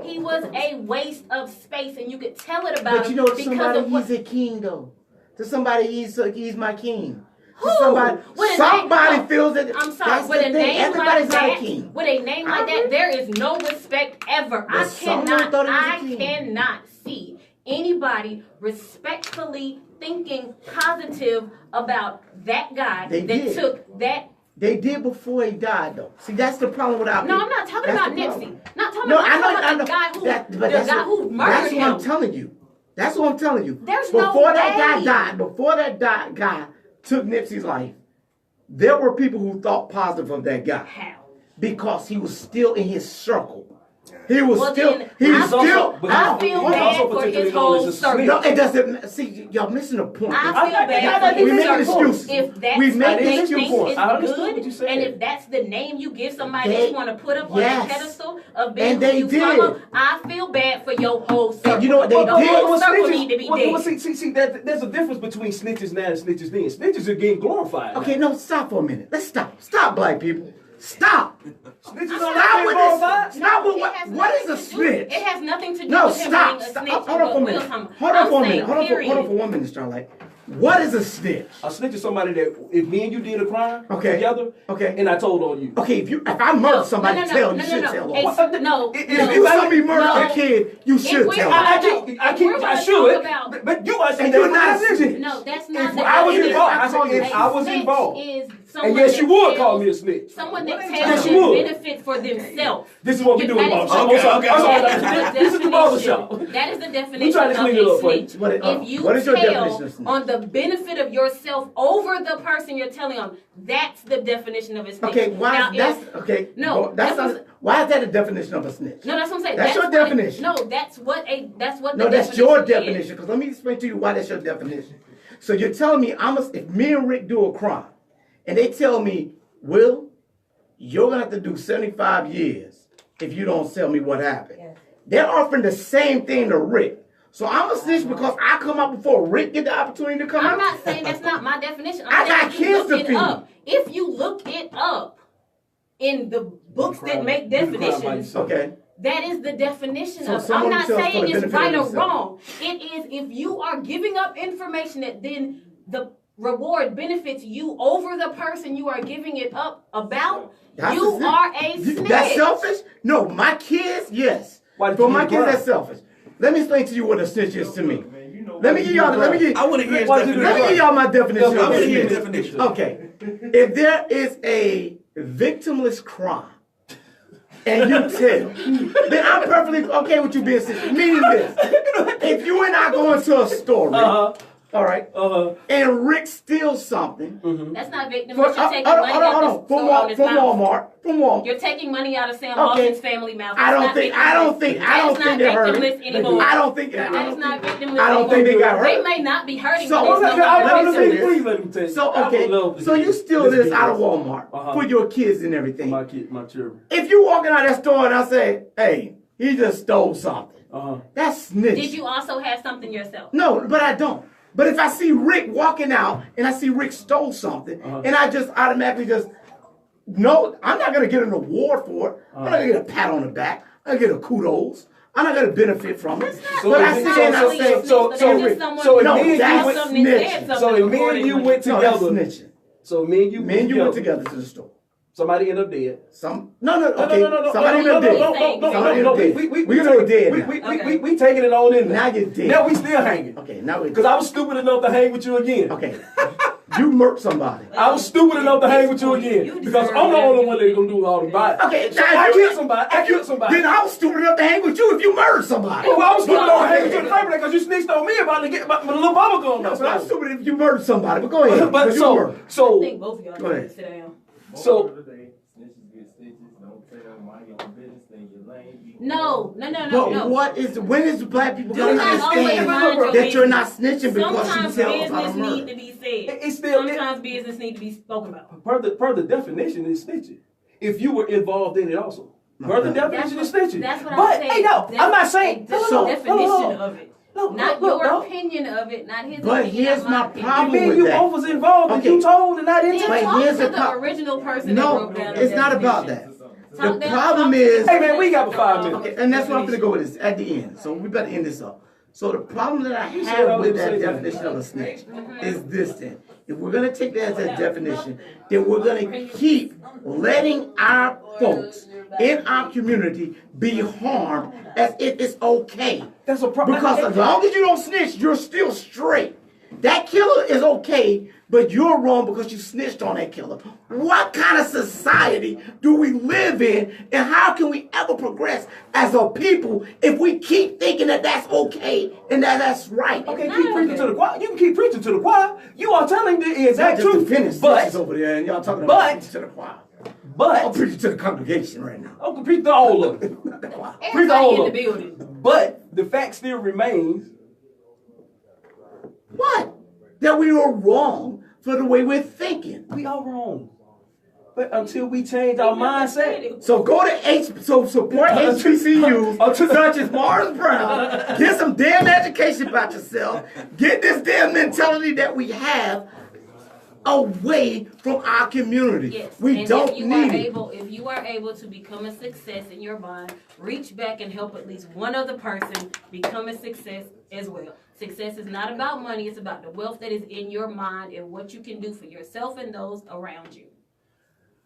He was a waste of space, and you could tell it about But you him know, to because somebody, of what. he's a king, though. To somebody, he's my king. To Who? somebody, With a somebody name- feels that. I'm sorry, that's with the a thing. name Everybody's like not that, a king. with a name like that, there is no respect ever. But someone thought he was a king. Cannot see anybody respectfully thinking positive about that guy They that did. took that. They did before he died, though. See, that's the problem with our No, people. I'm not talking That's about the Nipsey. problem. Not talking No, about, I'm talking I know. about the guy who murdered That's what I'm him. telling you. That's what I'm telling you. There's no before that way. guy died, before that guy took Nipsey's life, there were people who thought positive of that guy How? because he was still in his circle. He was Well, still. then, He I was feel- still. I feel hold on. bad also for particularly his known whole as a circle. No, it doesn't. See, y'all missing the point. I feel bad for we his making circle. excuses. If that's We what making they excuses. think is I understood what you good, said. and if that's the name you give somebody They- that you want to put up on yes. a pedestal of being And who they you did. follow, I feel bad for your whole circle. And you know what they the did? whole Well, circle snitches- need to be well, dead. see, there's a difference between snitches now and snitches then. Snitches are getting glorified. Okay, now. no, stop for a minute. Let's stop. Stop, black people. Stop. Snitches are Stop not with getting this. glorified. Stop with It what? has What is nothing a to do- snitch? It has nothing to do No, with him stop. being a Stop. snitch. Hold on and for a what minute. Will's talking about. Hold on I'm for a saying, minute. Hold on period. for 1 minute, Starlight. What is a snitch? A snitch is somebody that if me and you did a crime Okay. together, Okay. and I told on you. Okay, if I murder somebody, you should tell on. No. If If you saw me no. murder a kid, you should we- tell I on. should, If we're gonna talk should, about- but you are And saying you're that not a snitch. snitch. No, that's not. If the I was definition. involved, I said if A I was snitch involved. is someone And yes, that you would tells- call me a snitch. Someone that Yes, tells you them would. benefit for themselves. This is what we do in the That is barbershop. the- I'm sorry. that This is the barbershop. That is the definition We trying to clean of it a up for you. snitch. What If you is your definition tell of snitch? on the benefit of yourself over the person you're telling on, that's the definition of a snitch. Okay, why Now, is that's if- okay? No, well, that's that's not, why is that a definition of a snitch? No, that's what I'm saying. That's your what it- definition. No, that's what No, the that's your is. definition. Because let me explain to you why that's your definition. So you're telling me if me and Rick do a crime, and they tell me, Will, you're gonna have to do 75 years if you don't tell me what happened. Yes. They're offering the same thing to Rick. So I'm a snitch because I come out before Rick get the opportunity to come out. I'm not saying that's not my definition. I I'm got saying if you kids to look it feed. up. If you look it up in the books that make definitions, Okay. that is the definition So of it. I'm someone not tells for saying the it's benefit right of or themselves. wrong. It is if you are giving up information that then the reward benefits you over the person you are giving it up about, That's you a- are a snitch. That's selfish? No, my kids, yes. Why did For you my do kids, crime? that's selfish. Let me explain to you what a snitch is to me. Man, you know Let me what give y'all. Let me give. I want to hear his Why did you do Let me definition. give y'all my definition. I of want a to hear his snitch. definition. Okay, if there is a victimless crime, and you tell, then I'm perfectly okay with you being snitch. Meaning this: if you and I go into a store, Rick, all right, and Rick steals something. That's not victim. From, You're taking money out hold the on, store on his mouth. from Walmart. You're taking money out of Sam Okay. Walton's family mouth. I don't That's think not they victimless. hurt That is him. not victimless anymore. I don't think That is not victimless I don't think they anymore. got hurt. They may not be hurting, So- but it's no longer victimless. Let me tell you. So I would okay, love to so hear you steal this out of business. Walmart for your kids and everything. My children. If you walking out of that store and I say, "Hey, he just stole something," that's snitch. Did you also have something yourself? No, but I don't. But if I see Rick walking out and I see Rick stole something, and I just automatically no, I'm not gonna get an award for it. I'm not gonna get a pat on the back. I get a kudos. I'm not gonna benefit from it. So But if- I sit there and I say, so if no, me and that's snitching. So if me and you went No, that's together, snitching. so me and you went together to the store. Somebody end up dead. Okay. Somebody end up dead. We gonna go dead. We taking it on in there. Now you're dead. Now we still hanging. Okay, now we're Because I was stupid enough to hang with you again. Okay. You murked somebody. I was stupid enough to hang with you again. You Because deserve I'm the only that. one that's gonna do all the bad. Okay, So I killed somebody. I killed somebody. Then I was stupid enough to hang with you if you murdered somebody. Well, I was stupid enough to hang with you in the first place because you snitched on me about to get my little bubble gum. No, but I'm stupid if you murdered somebody. But go ahead. But you murdered. so I think both of y'all Go need ahead. to sit down. So- Moral of the day, snitches get stitches. Don't say that mind your business, then you're lame. No. But when is black people Do gonna not always understand mind your that you're business. not snitching because Sometimes you tell us how to business need murder? to be said. It's still Sometimes business need to be spoken about. per the definition is snitching. If you were involved in it also. Per the definition is snitching. That's what But I'm saying. hey, no, I'm not saying That's no, the no, definition no, no. of it. No, Not look, your no. opinion of it, not his But opinion. here's not my opinion. problem Me and with you that. both was involved and Okay. you told and I didn't Then tell. But talk here's to the the pro- original person No, that broke down the it's not about definition. that. Talk The down- problem talk to is- the Hey, man, we got about 5 minutes. Okay, and that's why I'm gonna go with this at the end. So we better end this up. So the problem that I said I have was with gonna that say that. definition of a snitch is this then. If we're gonna take that as a definition, then we're gonna keep letting our folks in our community be harmed as if it's okay. That's a problem. Because as long as you don't snitch, you're still straight. That killer is okay, but you're wrong because you snitched on that killer. What kind of society do we live in, and how can we ever progress as a people if we keep thinking that that's okay and that that's right? Okay, keep preaching to the choir. You can keep preaching to the choir. You are telling the exact Not just truth. to finish But snitches over there, and y'all talking but- about preaching to the choir. I'm but preaching to the congregation right now. I'm gonna preach to all of them. Not the choir. Preach to all Everybody in of the them. building. But the fact still remains. What? That we were wrong for the way we're thinking. We are wrong. But until we change our mindset. So go to support HBCUs such as Morris Brown. Get some damn education about yourself. Get this damn mentality that we have away from our community. Yes. We and don't if you need are it. if you are able to become a success in your mind, reach back and help at least one other person become a success as well. Success is not about money, it's about the wealth that is in your mind and what you can do for yourself and those around you.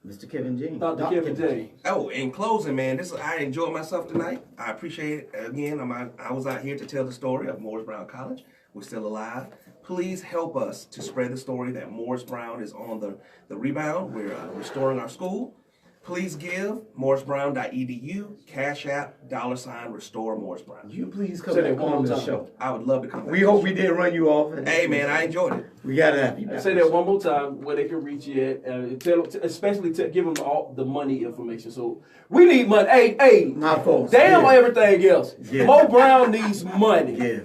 Mr. Kevin James. Dr. Kevin James. Oh, in closing, man, I enjoyed myself tonight. I appreciate it. Again, I was out here to tell the story of Morris Brown College. We're still alive. Please help us to spread the story that Morris Brown is on the rebound. We're restoring our school. Please give morrisbrown.edu, Cash App, $ restore Morris Brown. You please come Say back that one on more the time. show. I would love to come back. We hope we did run you off. Hey, man, I enjoyed it. We gotta have you back. Say that one more time where they can reach you at. Give them all the money information. So we need money. Hey, My folks. damn yeah. everything else. Yeah. Mo Brown needs money. Yeah.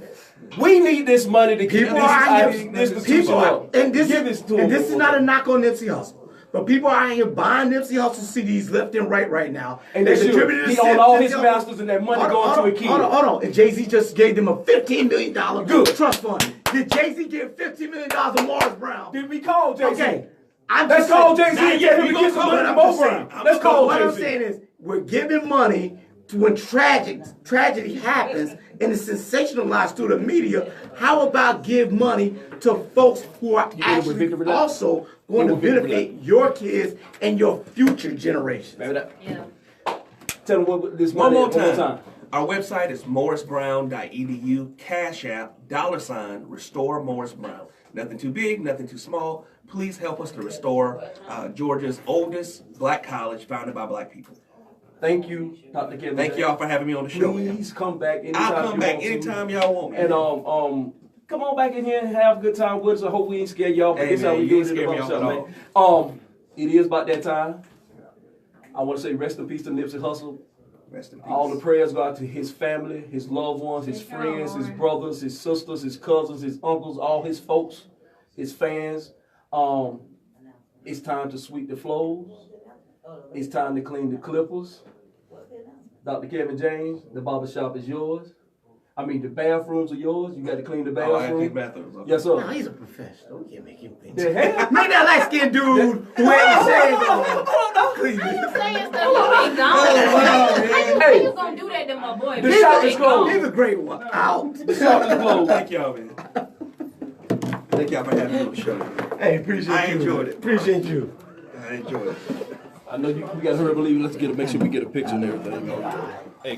We need this money to keep People this are here. institution People are, up. and this Give this to and them. this is not a knock on Nipsey Hussle. But people are out here buying Nipsey Hussle CDs left and right now. And they should. distributed He to owned all Nipsey his Hussle. masters and that money going to a kid. Hold on. And Jay-Z just gave them a $15 million Good. trust fund. Did Jay-Z give $15 million to Morris Brown? Did we call Jay-Z? Okay. Let's call Jay-Z Not and yet. tell him We to gonna get some call money it. to I'm Mo just saying. Brown. Let's call What I'm Jay-Z. saying is, we're giving money to when tragedy happens and it's sensationalized through the media. How about give money to folks who are actually Victory Lap? also going to with Victory benefit your kids and your future generations? Remember that? Yeah. Tell them what this One money more is. time. Our website is morrisbrown.edu, Cash App, $ restore Morris Brown. Nothing too big, nothing too small. Please help us to restore Georgia's oldest black college founded by black people. Thank you, Dr. Kevin. Thank y'all for having me on the show. Please come back anytime I'll come you back want to. anytime y'all want me. And come on back in here and have a good time with us. I hope we ain't scare y'all, but Hey, this is how man, we you do ain't it in the scare me barbershop, off man. It is about that time. I want to say rest in peace to Nipsey Hussle. Rest in peace. All the prayers go out to his family, his loved ones, his friends, his brothers, his sisters, his cousins, his uncles, all his folks, his fans. It's time to sweep the floors. It's time to clean the clippers. Dr. Kevin James, the barbershop is yours. I mean, the bathrooms are yours. You got to clean the Oh, I bathroom. clean bathrooms. Okay. Yes, No, sir. he's a professional. We can't make him think. The hell? Make that light-skinned dude who had the shades on. Clean You it. saying stuff you ain't gone. wow, How man. you Hey. you gonna do that them my boy. The shop is closed. He's a great one. Out. The shop is closed. Thank y'all, man. Thank y'all for having me on the show. Hey, appreciate I you. enjoyed it. Appreciate you. I enjoyed it. I know we got to hurry, believe. Let's make sure we get a picture and everything. Hey,